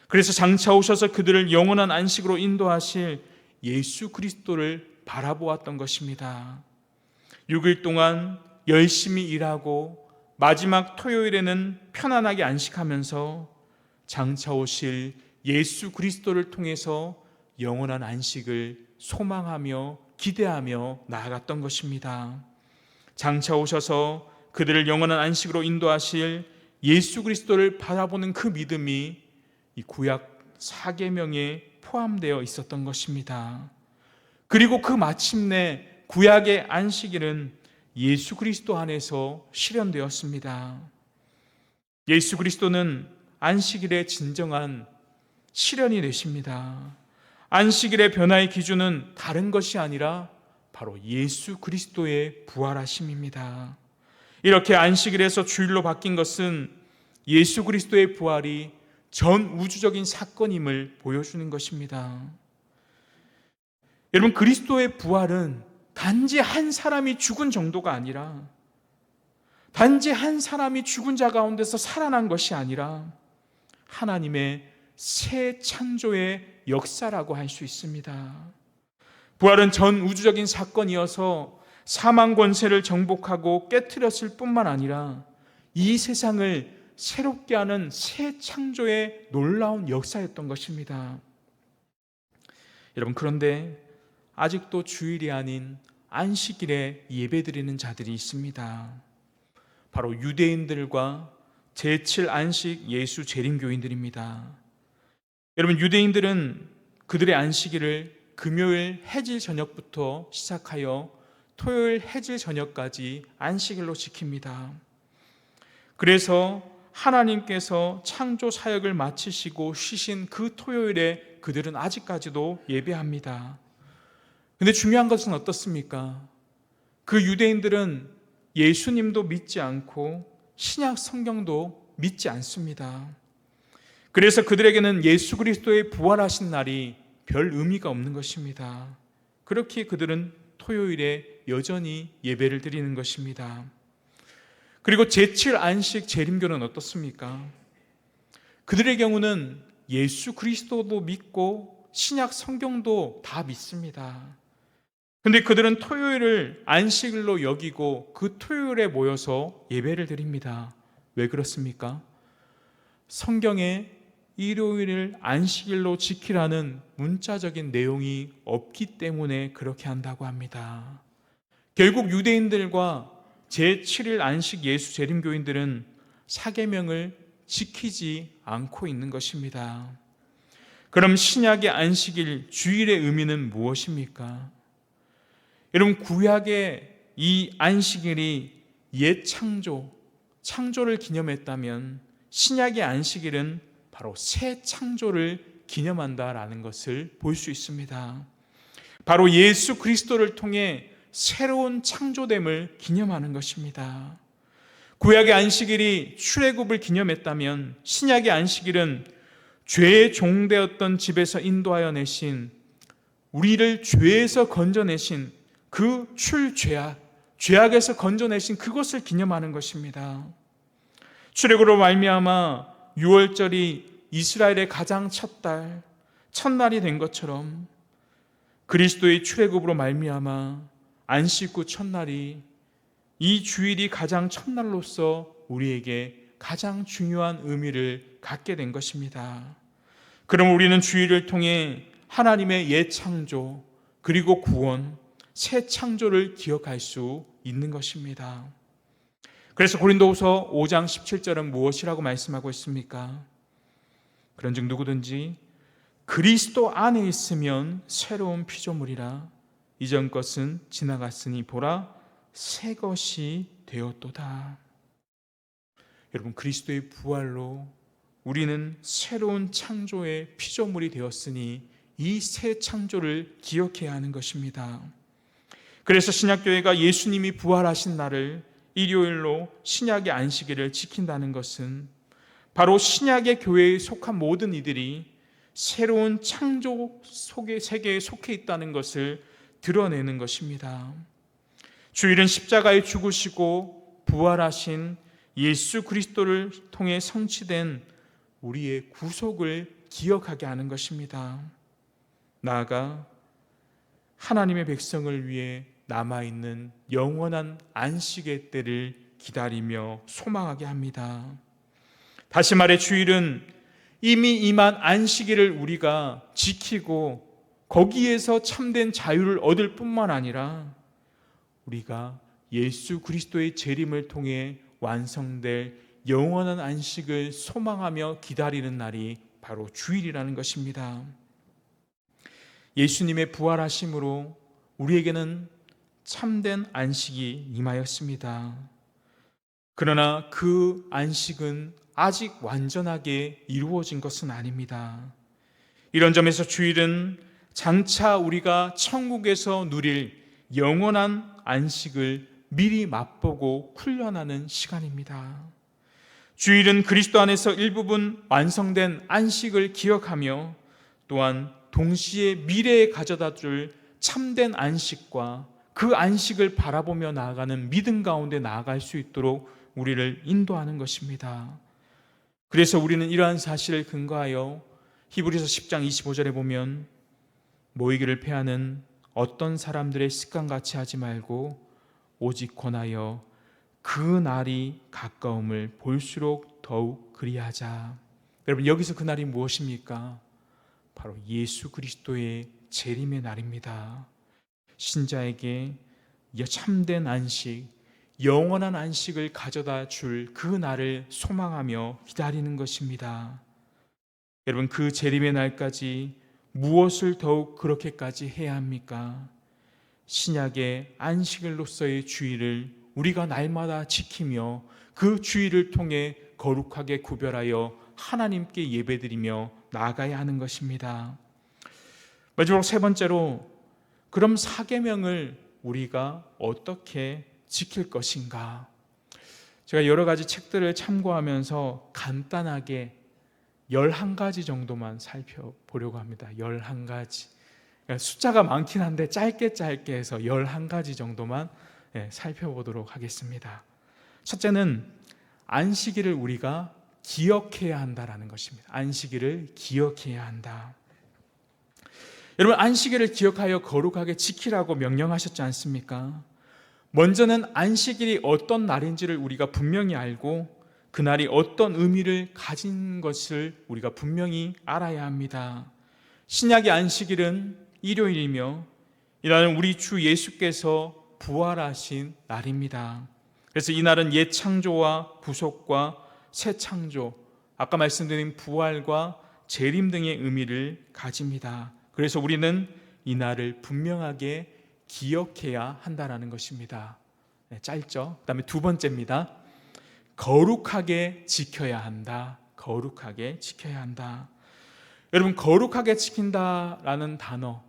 그래서 장차 오셔서 그들을 영원한 안식으로 인도하실 예수 그리스도를 바라보았던 것입니다. 6일 동안 열심히 일하고 마지막 토요일에는 편안하게 안식하면서 장차 오실 예수 그리스도를 통해서 영원한 안식을 소망하며 기대하며 나아갔던 것입니다. 장차 오셔서 그들을 영원한 안식으로 인도하실 예수 그리스도를 바라보는 그 믿음이 이 구약 4계명에 포함되어 있었던 것입니다. 그리고 그 마침내 구약의 안식일은 예수 그리스도 안에서 실현되었습니다. 예수 그리스도는 안식일의 진정한 실현이 되십니다. 안식일의 변화의 기준은 다른 것이 아니라 바로 예수 그리스도의 부활하심입니다. 이렇게 안식일에서 주일로 바뀐 것은 예수 그리스도의 부활이 전 우주적인 사건임을 보여주는 것입니다. 여러분, 그리스도의 부활은 단지 한 사람이 죽은 정도가 아니라, 단지 한 사람이 죽은 자 가운데서 살아난 것이 아니라 하나님의 새 창조의 역사라고 할 수 있습니다. 부활은 전 우주적인 사건이어서 사망 권세를 정복하고 깨트렸을 뿐만 아니라 이 세상을 새롭게 하는 새 창조의 놀라운 역사였던 것입니다. 여러분, 그런데 아직도 주일이 아닌 안식일에 예배드리는 자들이 있습니다. 바로 유대인들과 제7 안식 예수 재림교인들입니다. 여러분, 유대인들은 그들의 안식일을 금요일 해질 저녁부터 시작하여 토요일 해질 저녁까지 안식일로 지킵니다. 그래서 하나님께서 창조 사역을 마치시고 쉬신 그 토요일에 그들은 아직까지도 예배합니다. 그런데 중요한 것은 어떻습니까? 그 유대인들은 예수님도 믿지 않고 신약 성경도 믿지 않습니다. 그래서 그들에게는 예수 그리스도의 부활하신 날이 별 의미가 없는 것입니다. 그렇게 그들은 토요일에 여전히 예배를 드리는 것입니다. 그리고 제7 안식 재림교는 어떻습니까? 그들의 경우는 예수 그리스도도 믿고 신약 성경도 다 믿습니다. 그런데 그들은 토요일을 안식일로 여기고 그 토요일에 모여서 예배를 드립니다. 왜 그렇습니까? 성경에 일요일을 안식일로 지키라는 문자적인 내용이 없기 때문에 그렇게 한다고 합니다. 결국 유대인들과 제7일 안식 예수 재림교인들은 사계명을 지키지 않고 있는 것입니다. 그럼 신약의 안식일 주일의 의미는 무엇입니까? 여러분, 구약의 이 안식일이 옛 창조를 기념했다면 신약의 안식일은 바로 새 창조를 기념한다라는 것을 볼 수 있습니다. 바로 예수 그리스도를 통해 새로운 창조됨을 기념하는 것입니다. 구약의 안식일이 출애굽을 기념했다면 신약의 안식일은 죄의 종되었던 집에서 인도하여 내신, 우리를 죄에서 건져내신 그 죄악에서 건져내신 그것을 기념하는 것입니다. 출애굽으로 말미암아 6월절이 이스라엘의 가장 첫날이 된 것처럼 그리스도의 출애굽으로 말미암아 안식 후 첫날이, 이 주일이 가장 첫날로서 우리에게 가장 중요한 의미를 갖게 된 것입니다. 그럼 우리는 주일을 통해 하나님의 옛 창조 그리고 구원, 새 창조를 기억할 수 있는 것입니다. 그래서 고린도후서 5장 17절은 무엇이라고 말씀하고 있습니까? 그런즉 누구든지 그리스도 안에 있으면 새로운 피조물이라, 이전 것은 지나갔으니 보라 새 것이 되었도다. 여러분, 그리스도의 부활로 우리는 새로운 창조의 피조물이 되었으니 이 새 창조를 기억해야 하는 것입니다. 그래서 신약교회가 예수님이 부활하신 날을 일요일로 신약의 안식일을 지킨다는 것은 바로 신약의 교회에 속한 모든 이들이 새로운 창조 속의 세계에 속해 있다는 것을 드러내는 것입니다. 주일은 십자가에 죽으시고 부활하신 예수 그리스도를 통해 성취된 우리의 구속을 기억하게 하는 것입니다. 나아가 하나님의 백성을 위해 남아있는 영원한 안식의 때를 기다리며 소망하게 합니다. 다시 말해 주일은 이미 임한 안식일을 우리가 지키고 거기에서 참된 자유를 얻을 뿐만 아니라 우리가 예수 그리스도의 재림을 통해 완성될 영원한 안식을 소망하며 기다리는 날이 바로 주일이라는 것입니다. 예수님의 부활하심으로 우리에게는 참된 안식이 임하였습니다. 그러나 그 안식은 아직 완전하게 이루어진 것은 아닙니다. 이런 점에서 주일은 장차 우리가 천국에서 누릴 영원한 안식을 미리 맛보고 훈련하는 시간입니다. 주일은 그리스도 안에서 일부분 완성된 안식을 기억하며 또한 동시에 미래에 가져다 줄 참된 안식과 그 안식을 바라보며 나아가는 믿음 가운데 나아갈 수 있도록 우리를 인도하는 것입니다. 그래서 우리는 이러한 사실을 근거하여 히브리서 10장 25절에 보면 모이기를 패하는 어떤 사람들의 습관같이 하지 말고 오직 권하여 그 날이 가까움을 볼수록 더욱 그리하자. 여러분, 여기서 그 날이 무엇입니까? 바로 예수 그리스도의 재림의 날입니다. 신자에게 참된 안식, 영원한 안식을 가져다 줄 그 날을 소망하며 기다리는 것입니다. 여러분, 그 재림의 날까지 무엇을 더욱 그렇게까지 해야 합니까? 신약의 안식일로서의 주일을 우리가 날마다 지키며 그 주일을 통해 거룩하게 구별하여 하나님께 예배드리며 나아가야 하는 것입니다. 마지막으로 세 번째로, 그럼 사계명을 우리가 어떻게 지킬 것인가? 제가 여러 가지 책들을 참고하면서 간단하게 11가지 정도만 살펴보려고 합니다. 11가지. 숫자가 많긴 한데 짧게 해서 11가지 정도만 살펴보도록 하겠습니다. 첫째는 안식일을 우리가 기억해야 한다라는 것입니다. 안식일을 기억해야 한다. 여러분, 안식일을 기억하여 거룩하게 지키라고 명령하셨지 않습니까? 먼저는 안식일이 어떤 날인지를 우리가 분명히 알고 그날이 어떤 의미를 가진 것을 우리가 분명히 알아야 합니다. 신약의 안식일은 일요일이며 이날은 우리 주 예수께서 부활하신 날입니다. 그래서 이 날은 옛 창조와 부속과 새 창조, 아까 말씀드린 부활과 재림 등의 의미를 가집니다. 그래서 우리는 이 날을 분명하게 기억해야 한다는 것입니다. 짧죠? 그 다음에 두 번째입니다. 거룩하게 지켜야 한다. 거룩하게 지켜야 한다. 여러분, 거룩하게 지킨다라는 단어,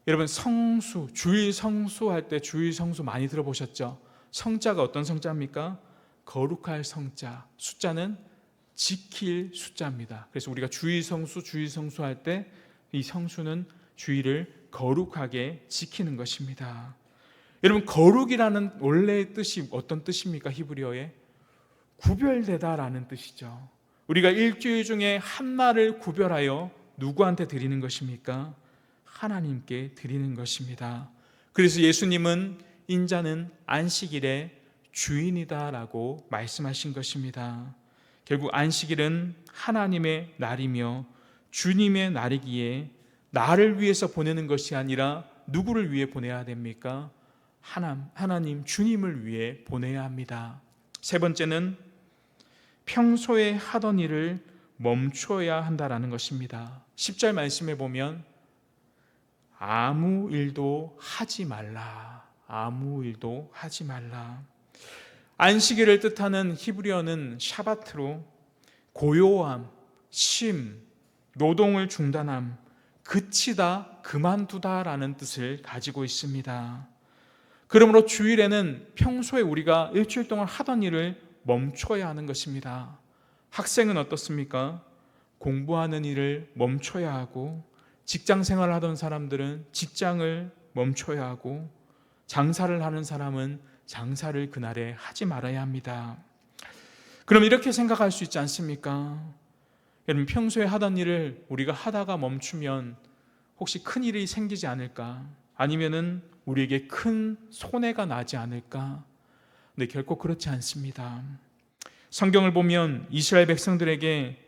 여러분 성수, 주일 성수할 때 주일 성수 많이 들어보셨죠? 성자가 어떤 성자입니까? 거룩할 성자, 숫자는 지킬 숫자입니다. 그래서 우리가 주일 성수할 때 이 성수는 주일을 거룩하게 지키는 것입니다. 여러분, 거룩이라는 원래의 뜻이 어떤 뜻입니까? 히브리어에 구별되다라는 뜻이죠. 우리가 일주일 중에 한 날을 구별하여 누구한테 드리는 것입니까? 하나님께 드리는 것입니다. 그래서 예수님은 인자는 안식일의 주인이다라고 말씀하신 것입니다. 결국 안식일은 하나님의 날이며 주님의 날이기에 나를 위해서 보내는 것이 아니라 누구를 위해 보내야 됩니까? 하나님 주님을 위해 보내야 합니다. 세 번째는 평소에 하던 일을 멈춰야 한다라는 것입니다. 10절 말씀에 보면 아무 일도 하지 말라. 아무 일도 하지 말라. 안식일을 뜻하는 히브리어는 샤바트로 고요함, 쉼, 노동을 중단함, 그치다, 그만두다라는 뜻을 가지고 있습니다. 그러므로 주일에는 평소에 우리가 일주일 동안 하던 일을 멈춰야 하는 것입니다. 학생은 어떻습니까? 공부하는 일을 멈춰야 하고, 직장 생활을 하던 사람들은 직장을 멈춰야 하고, 장사를 하는 사람은 장사를 그날에 하지 말아야 합니다. 그럼 이렇게 생각할 수 있지 않습니까? 여러분, 평소에 하던 일을 우리가 하다가 멈추면 혹시 큰 일이 생기지 않을까? 아니면은 우리에게 큰 손해가 나지 않을까? 근데 결코 그렇지 않습니다. 성경을 보면 이스라엘 백성들에게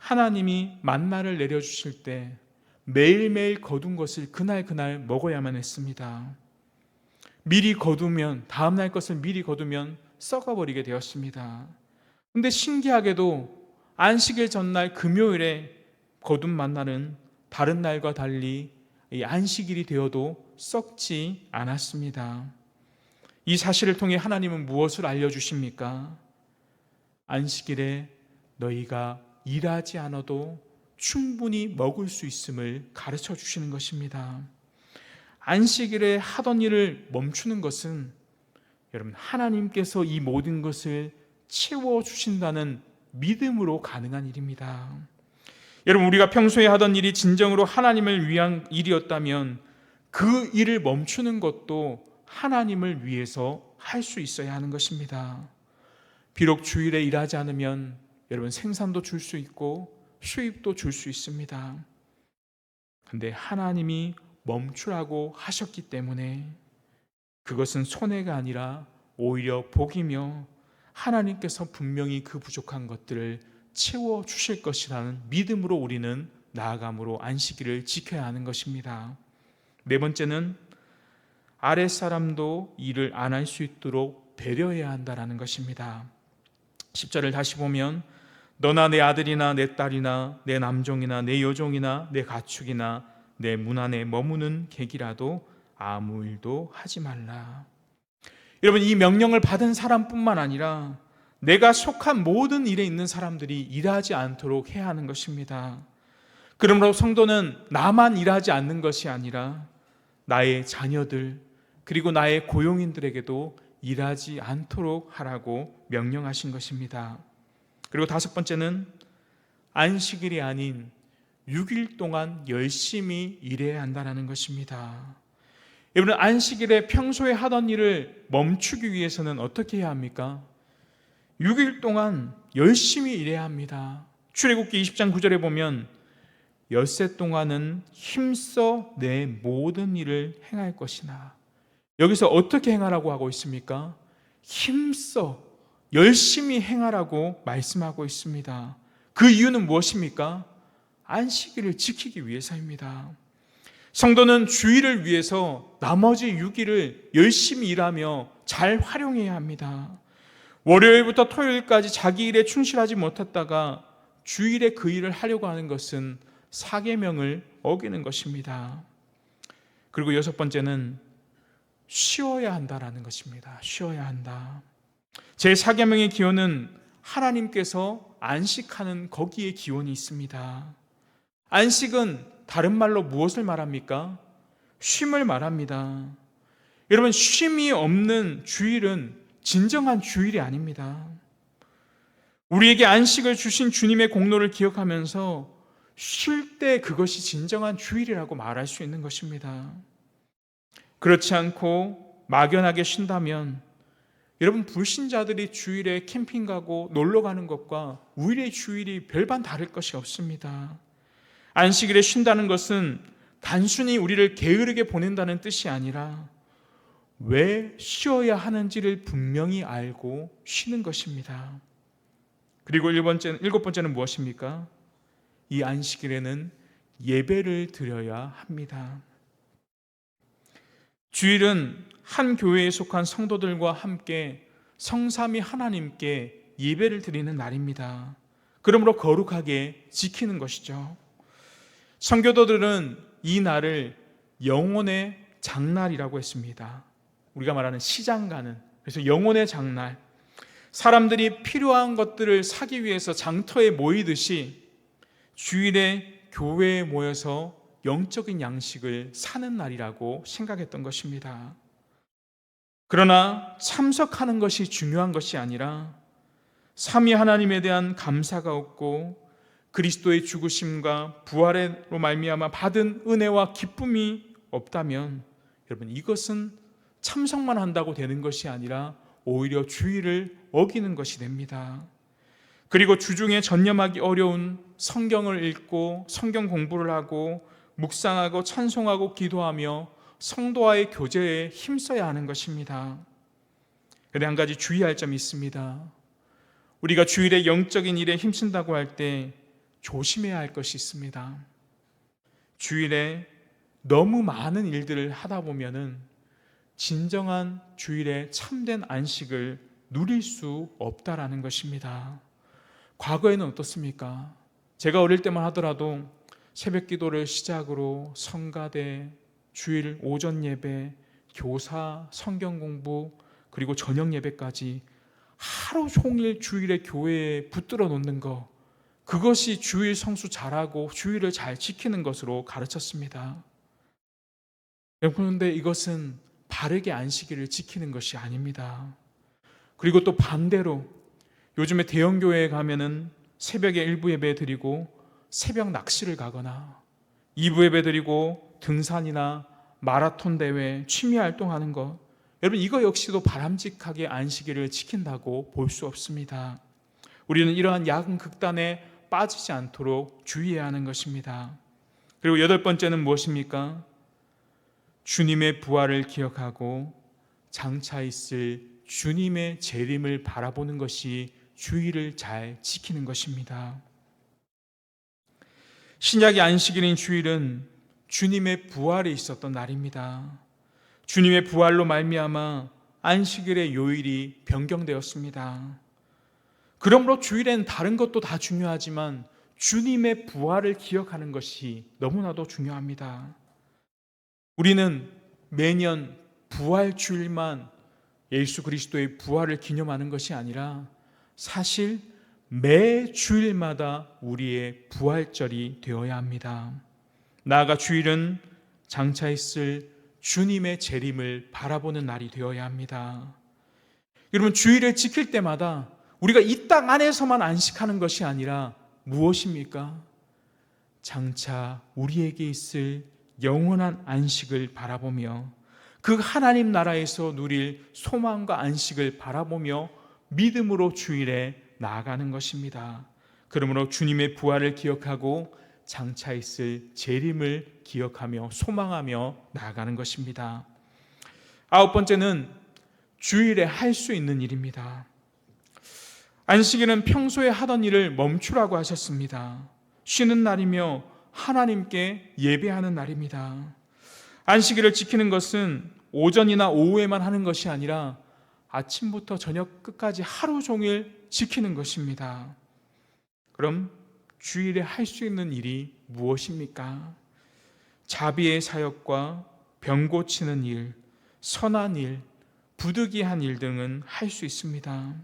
하나님이 만나를 내려주실 때 매일매일 거둔 것을 그날 먹어야만 했습니다. 미리 거두면, 다음날 것을 미리 거두면 썩어버리게 되었습니다. 근데 신기하게도 안식일 전날 금요일에 거둔 만나는 다른 날과 달리 이 안식일이 되어도 썩지 않았습니다. 이 사실을 통해 하나님은 무엇을 알려주십니까? 안식일에 너희가 일하지 않아도 충분히 먹을 수 있음을 가르쳐 주시는 것입니다. 안식일에 하던 일을 멈추는 것은 여러분, 하나님께서 이 모든 것을 채워주신다는 믿음으로 가능한 일입니다. 여러분, 우리가 평소에 하던 일이 진정으로 하나님을 위한 일이었다면 그 일을 멈추는 것도 하나님을 위해서 할 수 있어야 하는 것입니다. 비록 주일에 일하지 않으면 여러분, 생산도 줄 수 있고 수입도 줄 수 있습니다. 근데 하나님이 멈추라고 하셨기 때문에 그것은 손해가 아니라 오히려 복이며 하나님께서 분명히 그 부족한 것들을 채워주실 것이라는 믿음으로 우리는 나아감으로 안식일을 지켜야 하는 것입니다. 네 번째는 아랫사람도 일을 안 할 수 있도록 배려해야 한다는 것입니다. 10절을 다시 보면 너나 내 아들이나 내 딸이나 내 남종이나 내 여종이나 내 가축이나 내 문 안에 머무는 객이라도 아무 일도 하지 말라. 여러분, 이 명령을 받은 사람뿐만 아니라 내가 속한 모든 일에 있는 사람들이 일하지 않도록 해야 하는 것입니다. 그러므로 성도는 나만 일하지 않는 것이 아니라 나의 자녀들 그리고 나의 고용인들에게도 일하지 않도록 하라고 명령하신 것입니다. 그리고 다섯 번째는 안식일이 아닌 6일 동안 열심히 일해야 한다는 것입니다. 여러분, 안식일에 평소에 하던 일을 멈추기 위해서는 어떻게 해야 합니까? 6일 동안 열심히 일해야 합니다. 출애굽기 20장 9절에 보면 엿새 동안은 힘써 내 모든 일을 행할 것이나, 여기서 어떻게 행하라고 하고 있습니까? 힘써 열심히 행하라고 말씀하고 있습니다. 그 이유는 무엇입니까? 안식일을 지키기 위해서입니다. 성도는 주일을 위해서 나머지 6일을 열심히 일하며 잘 활용해야 합니다. 월요일부터 토요일까지 자기 일에 충실하지 못했다가 주일에 그 일을 하려고 하는 것은 사계명을 어기는 것입니다. 그리고 여섯 번째는 쉬어야 한다라는 것입니다. 쉬어야 한다. 제 사계명의 기원은 하나님께서 안식하는 거기에 기원이 있습니다. 안식은 다른 말로 무엇을 말합니까? 쉼을 말합니다. 여러분, 쉼이 없는 주일은 진정한 주일이 아닙니다. 우리에게 안식을 주신 주님의 공로를 기억하면서 쉴 때 그것이 진정한 주일이라고 말할 수 있는 것입니다. 그렇지 않고 막연하게 쉰다면 여러분, 불신자들이 주일에 캠핑 가고 놀러 가는 것과 우리의 주일이 별반 다를 것이 없습니다. 안식일에 쉰다는 것은 단순히 우리를 게으르게 보낸다는 뜻이 아니라 왜 쉬어야 하는지를 분명히 알고 쉬는 것입니다. 그리고 일곱 번째는 무엇입니까? 이 안식일에는 예배를 드려야 합니다. 주일은 한 교회에 속한 성도들과 함께 성삼위 하나님께 예배를 드리는 날입니다. 그러므로 거룩하게 지키는 것이죠. 성교도들은 이 날을 영혼의 장날이라고 했습니다. 우리가 말하는 시장가는, 그래서 영혼의 장날, 사람들이 필요한 것들을 사기 위해서 장터에 모이듯이 주일에 교회에 모여서 영적인 양식을 사는 날이라고 생각했던 것입니다. 그러나 참석하는 것이 중요한 것이 아니라 삼위 하나님에 대한 감사가 없고 그리스도의 죽으심과 부활로 말미암아 받은 은혜와 기쁨이 없다면 여러분, 이것은 참석만 한다고 되는 것이 아니라 오히려 주일을 어기는 것이 됩니다. 그리고 주중에 전념하기 어려운 성경을 읽고 성경 공부를 하고 묵상하고 찬송하고 기도하며 성도와의 교제에 힘써야 하는 것입니다. 그런데 한 가지 주의할 점이 있습니다. 우리가 주일에 영적인 일에 힘쓴다고 할 때 조심해야 할 것이 있습니다. 주일에 너무 많은 일들을 하다 보면은 진정한 주일에 참된 안식을 누릴 수 없다라는 것입니다. 과거에는 어떻습니까? 제가 어릴 때만 하더라도 새벽 기도를 시작으로 성가대, 주일 오전 예배, 교사, 성경 공부, 그리고 저녁 예배까지 하루 종일 주일에 교회에 붙들어 놓는 것, 그것이 주일 성수 잘하고 주일을 잘 지키는 것으로 가르쳤습니다. 그런데 이것은 바르게 안식일을 지키는 것이 아닙니다. 그리고 또 반대로 요즘에 대형교회에 가면은 새벽에 1부 예배 드리고 새벽 낚시를 가거나 2부 예배 드리고 등산이나 마라톤 대회, 취미 활동하는 것, 여러분 이거 역시도 바람직하게 안식일을 지킨다고 볼 수 없습니다. 우리는 이러한 야근 극단에 빠지지 않도록 주의해야 하는 것입니다. 그리고 8번째는 무엇입니까? 주님의 부활을 기억하고 장차 있을 주님의 재림을 바라보는 것이 주일을 잘 지키는 것입니다. 신약의 안식일인 주일은 주님의 부활이 있었던 날입니다. 주님의 부활로 말미암아 안식일의 요일이 변경되었습니다. 그러므로 주일엔 다른 것도 다 중요하지만 주님의 부활을 기억하는 것이 너무나도 중요합니다. 우리는 매년 부활 주일만 예수 그리스도의 부활을 기념하는 것이 아니라 사실 매 주일마다 우리의 부활절이 되어야 합니다. 나아가 주일은 장차 있을 주님의 재림을 바라보는 날이 되어야 합니다. 여러분, 주일을 지킬 때마다 우리가 이 땅 안에서만 안식하는 것이 아니라 무엇입니까? 장차 우리에게 있을 영원한 안식을 바라보며 그 하나님 나라에서 누릴 소망과 안식을 바라보며 믿음으로 주일에 나아가는 것입니다. 그러므로 주님의 부활을 기억하고 장차 있을 재림을 기억하며 소망하며 나아가는 것입니다. 9번째는 주일에 할 수 있는 일입니다. 안식일은 평소에 하던 일을 멈추라고 하셨습니다. 쉬는 날이며 하나님께 예배하는 날입니다. 안식일을 지키는 것은 오전이나 오후에만 하는 것이 아니라 아침부터 저녁 끝까지 하루 종일 지키는 것입니다. 그럼 주일에 할 수 있는 일이 무엇입니까? 자비의 사역과 병 고치는 일, 선한 일, 부득이한 일 등은 할 수 있습니다.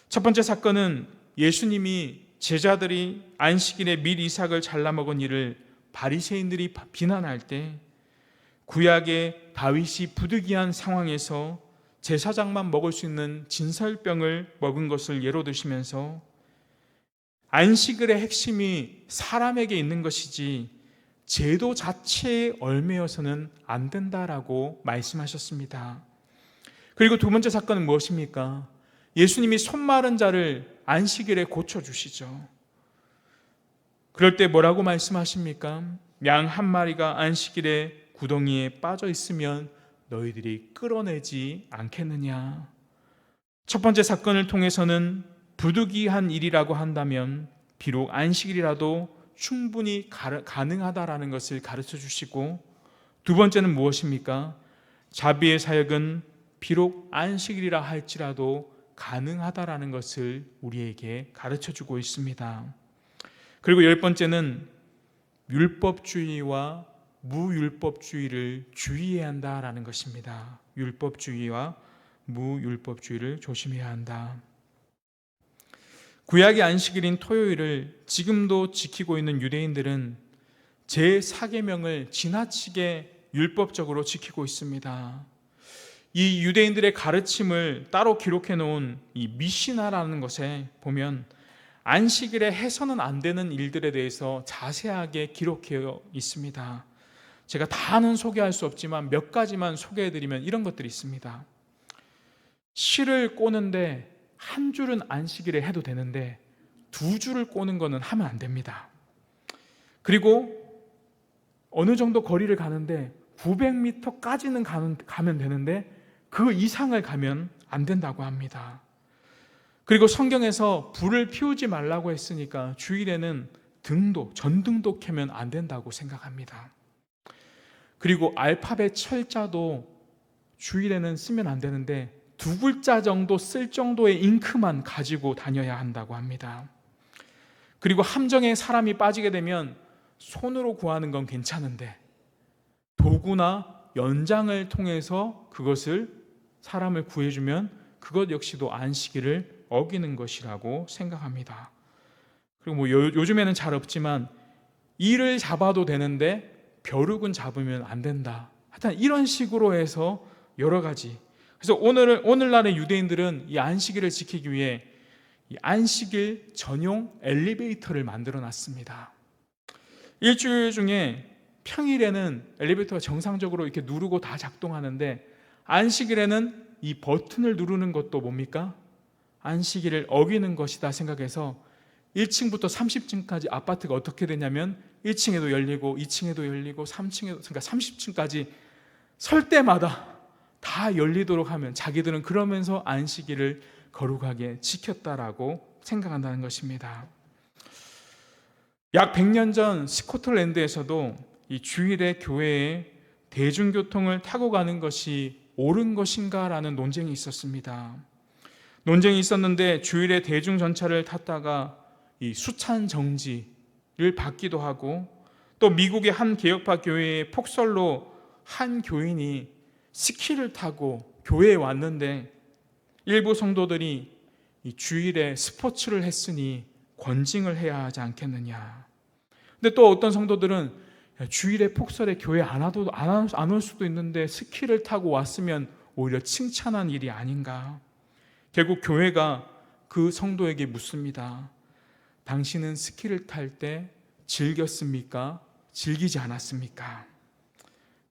첫 번째 사건은 예수님이 제자들이 안식일에 밀 이삭을 잘라 먹은 일을 바리새인들이 비난할 때 구약의 다윗이 부득이한 상황에서 제사장만 먹을 수 있는 진설병을 먹은 것을 예로 드시면서 안식일의 핵심이 사람에게 있는 것이지 제도 자체에 얽매여서는 안 된다라고 말씀하셨습니다. 그리고 두 번째 사건은 무엇입니까? 예수님이 손 마른 자를 안식일에 고쳐주시죠. 그럴 때 뭐라고 말씀하십니까? 양 한 마리가 안식일에 구덩이에 빠져 있으면 너희들이 끌어내지 않겠느냐. 첫 번째 사건을 통해서는 부득이한 일이라고 한다면 비록 안식일이라도 충분히 가능하다라는 것을 가르쳐 주시고, 두 번째는 무엇입니까? 자비의 사역은 비록 안식일이라 할지라도 가능하다라는 것을 우리에게 가르쳐 주고 있습니다. 그리고 10번째는 율법주의와 무율법주의를 주의해야 한다라는 것입니다. 율법주의와 무율법주의를 조심해야 한다. 구약의 안식일인 토요일을 지금도 지키고 있는 유대인들은 제4계명을 지나치게 율법적으로 지키고 있습니다. 이 유대인들의 가르침을 따로 기록해 놓은 이 미시나라는 것에 보면 안식일에 해서는 안 되는 일들에 대해서 자세하게 기록되어 있습니다. 제가 다는 소개할 수 없지만 몇 가지만 소개해드리면 이런 것들이 있습니다. 실을 꼬는데 한 줄은 안식일에 해도 되는데 두 줄을 꼬는 것은 하면 안 됩니다. 그리고 어느 정도 거리를 가는데 900m까지는 가면 되는데 그 이상을 가면 안 된다고 합니다. 그리고 성경에서 불을 피우지 말라고 했으니까 주일에는 전등도 켜면 안 된다고 생각합니다. 그리고 알파벳 철자도 주일에는 쓰면 안 되는데 2글자 정도 쓸 정도의 잉크만 가지고 다녀야 한다고 합니다. 그리고 함정에 사람이 빠지게 되면 손으로 구하는 건 괜찮은데 도구나 연장을 통해서 그것을 사람을 구해주면 그것 역시도 안식일을 어기는 것이라고 생각합니다. 그리고 뭐 요즘에는 잘 없지만 이를 잡아도 되는데 벼룩은 잡으면 안 된다. 하여튼 이런 식으로 해서 여러 가지. 그래서 오늘날의 유대인들은 이 안식일을 지키기 위해 이 안식일 전용 엘리베이터를 만들어 놨습니다. 일주일 중에 평일에는 엘리베이터가 정상적으로 이렇게 누르고 다 작동하는데 안식일에는 이 버튼을 누르는 것도 뭡니까? 안식일을 어기는 것이다 생각해서 1층부터 30층까지 아파트가 어떻게 되냐면 1층에도 열리고 2층에도 열리고 3층에도, 그러니까 30층까지 설 때마다 다 열리도록 하면 자기들은 그러면서 안식일을 거룩하게 지켰다라고 생각한다는 것입니다. 약 100년 전 스코틀랜드에서도 이 주일에 교회에 대중교통을 타고 가는 것이 옳은 것인가라는 논쟁이 있었습니다. 논쟁이 있었는데 주일에 대중전차를 탔다가 이 수찬 정지를 받기도 하고, 또 미국의 한 개혁파 교회의 폭설로 한 교인이 스키를 타고 교회에 왔는데 일부 성도들이 이 주일에 스포츠를 했으니 권징을 해야 하지 않겠느냐. 근데 또 어떤 성도들은 주일에 폭설에 교회 안 올 수도 있는데 스키를 타고 왔으면 오히려 칭찬한 일이 아닌가. 결국 교회가 그 성도에게 묻습니다. 당신은 스키를 탈 때 즐겼습니까? 즐기지 않았습니까?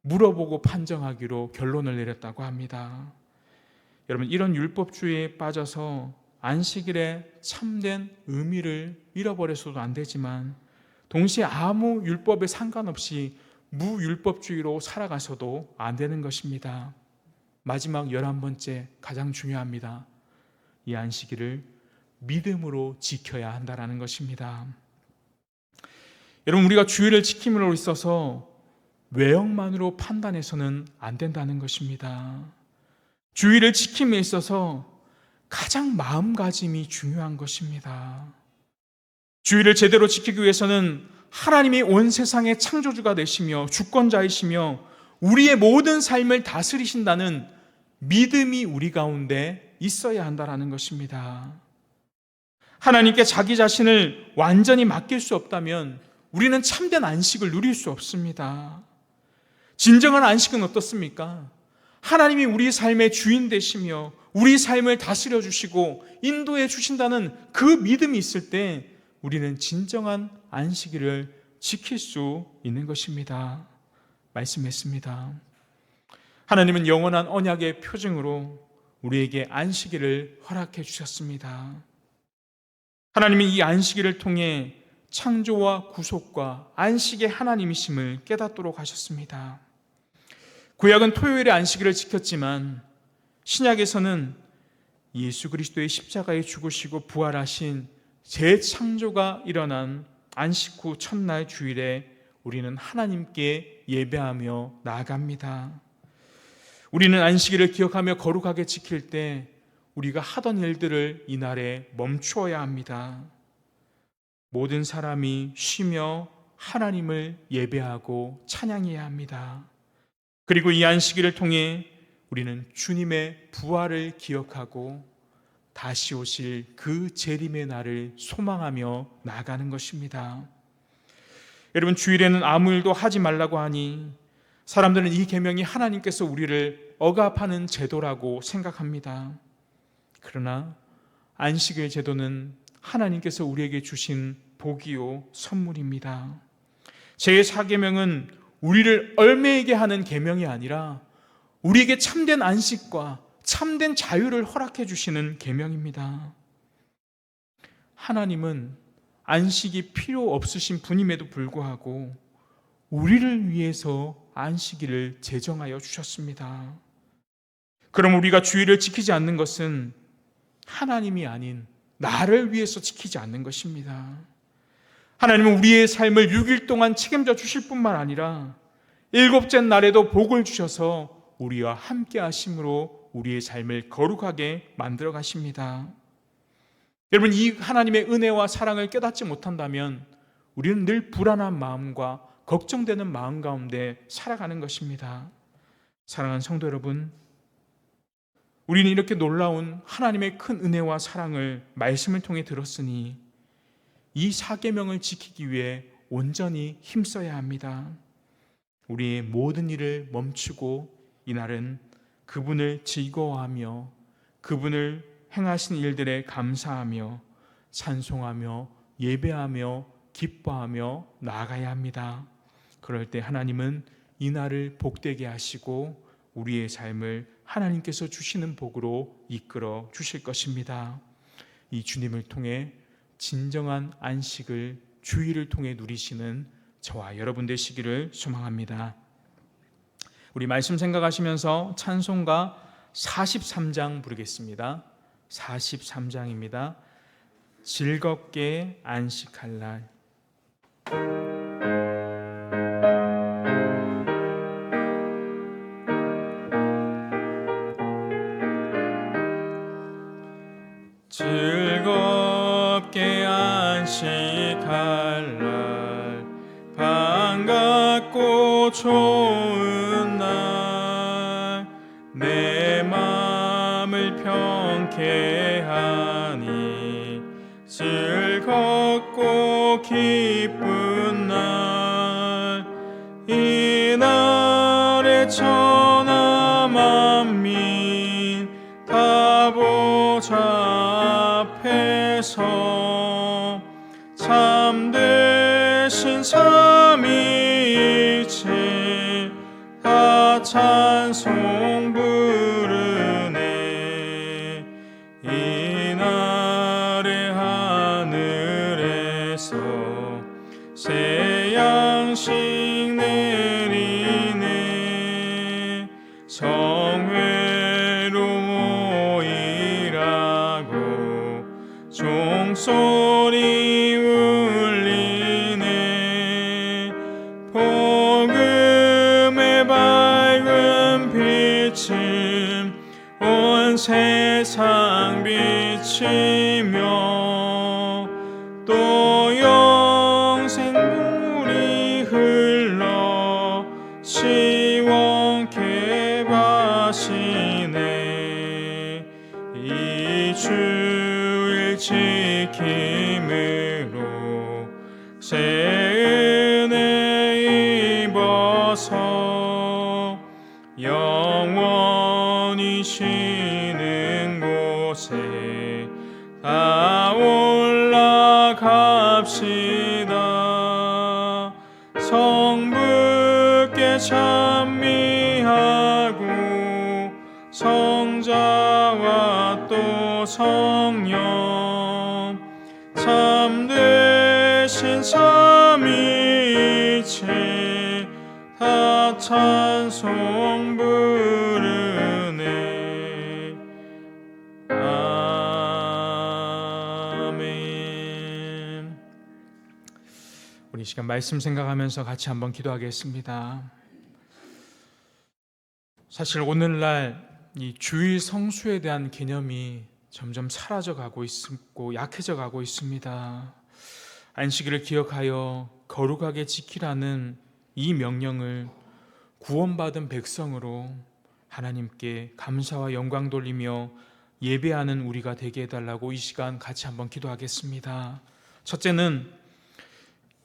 물어보고 판정하기로 결론을 내렸다고 합니다. 여러분, 이런 율법주의에 빠져서 안식일의 참된 의미를 잃어버려서도 안 되지만 동시에 아무 율법에 상관없이 무율법주의로 살아가서도 안 되는 것입니다. 마지막 11번째, 가장 중요합니다. 이 안식일을 믿음으로 지켜야 한다는 것입니다. 여러분, 우리가 주일을 지킴으로 있어서 외형만으로 판단해서는 안 된다는 것입니다. 주일을 지킴에 있어서 가장 마음가짐이 중요한 것입니다. 주일을 제대로 지키기 위해서는 하나님이 온 세상의 창조주가 되시며 주권자이시며 우리의 모든 삶을 다스리신다는 믿음이 우리 가운데 있어야 한다는 것입니다. 하나님께 자기 자신을 완전히 맡길 수 없다면 우리는 참된 안식을 누릴 수 없습니다. 진정한 안식은 어떻습니까? 하나님이 우리 삶의 주인 되시며 우리 삶을 다스려 주시고 인도해 주신다는 그 믿음이 있을 때 우리는 진정한 안식일을 지킬 수 있는 것입니다. 말씀했습니다. 하나님은 영원한 언약의 표징으로 우리에게 안식일을 허락해 주셨습니다. 하나님은 이 안식일을 통해 창조와 구속과 안식의 하나님이심을 깨닫도록 하셨습니다. 구약은 토요일에 안식일을 지켰지만 신약에서는 예수 그리스도의 십자가에 죽으시고 부활하신 재창조가 일어난 안식 후 첫날 주일에 우리는 하나님께 예배하며 나아갑니다. 우리는 안식일을 기억하며 거룩하게 지킬 때 우리가 하던 일들을 이날에 멈추어야 합니다. 모든 사람이 쉬며 하나님을 예배하고 찬양해야 합니다. 그리고 이 안식일을 통해 우리는 주님의 부활을 기억하고 다시 오실 그 재림의 날을 소망하며 나아가는 것입니다. 여러분, 주일에는 아무 일도 하지 말라고 하니 사람들은 이 계명이 하나님께서 우리를 억압하는 제도라고 생각합니다. 그러나 안식일 제도는 하나님께서 우리에게 주신 복이요 선물입니다. 제4계명은 우리를 얽매이게 하는 계명이 아니라 우리에게 참된 안식과 참된 자유를 허락해 주시는 계명입니다. 하나님은 안식이 필요 없으신 분임에도 불구하고 우리를 위해서 안식일을 제정하여 주셨습니다. 그럼 우리가 주일을 지키지 않는 것은 하나님이 아닌 나를 위해서 지키지 않는 것입니다. 하나님은 우리의 삶을 6일 동안 책임져 주실 뿐만 아니라 7째 날에도 복을 주셔서 우리와 함께 하심으로 우리의 삶을 거룩하게 만들어 가십니다. 여러분, 이 하나님의 은혜와 사랑을 깨닫지 못한다면 우리는 늘 불안한 마음과 걱정되는 마음 가운데 살아가는 것입니다. 사랑하는 성도 여러분, 우리는 이렇게 놀라운 하나님의 큰 은혜와 사랑을 말씀을 통해 들었으니 이 사계명을 지키기 위해 온전히 힘써야 합니다. 우리의 모든 일을 멈추고 이날은 그분을 즐거워하며 그분을 행하신 일들에 감사하며 찬송하며 예배하며 기뻐하며 나아가야 합니다. 그럴 때 하나님은 이날을 복되게 하시고 우리의 삶을 하나님께서 주시는 복으로 이끌어 주실 것입니다. 이 주님을 통해 진정한 안식을 주일을 통해 누리시는 저와 여러분 되시기를 소망합니다. 우리 말씀 생각하시면서 찬송가 43장 부르겠습니다. 43장입니다. 즐겁게 안식할 날. 즐겁게 안식할 날, 반갑고 좋은 날, 내 마음을 평케 하니 즐겁고 기쁜 날, 이날에 천하 만민 다 보자 앞에서 참되신 삼위일체 다 찬송 부르네. 이날의 하늘에서 새 양식 내리네. 성회로 모이라고 종소리 울리네. 복음의 밝은 빛을 온 세상 비치며 또 영생 물이 흘러 시원케 마시네. 이 주일 지킴으로 새 은혜 입어서 영원히 쉬는 곳에 다 올라갑시다. 성부께 찬미하고 성자와 또 성령 참되신 삼위일체 다 찬송 부르네. 아멘. 우리 이 시간 말씀 생각하면서 같이 한번 기도하겠습니다. 사실 오늘날 이 주일 성수에 대한 개념이 점점 사라져가고 있고 약해져 가고 있습니다. 안식일을 기억하여 거룩하게 지키라는 이 명령을 구원받은 백성으로 하나님께 감사와 영광 돌리며 예배하는 우리가 되게 해달라고 이 시간 같이 한번 기도하겠습니다. 첫째는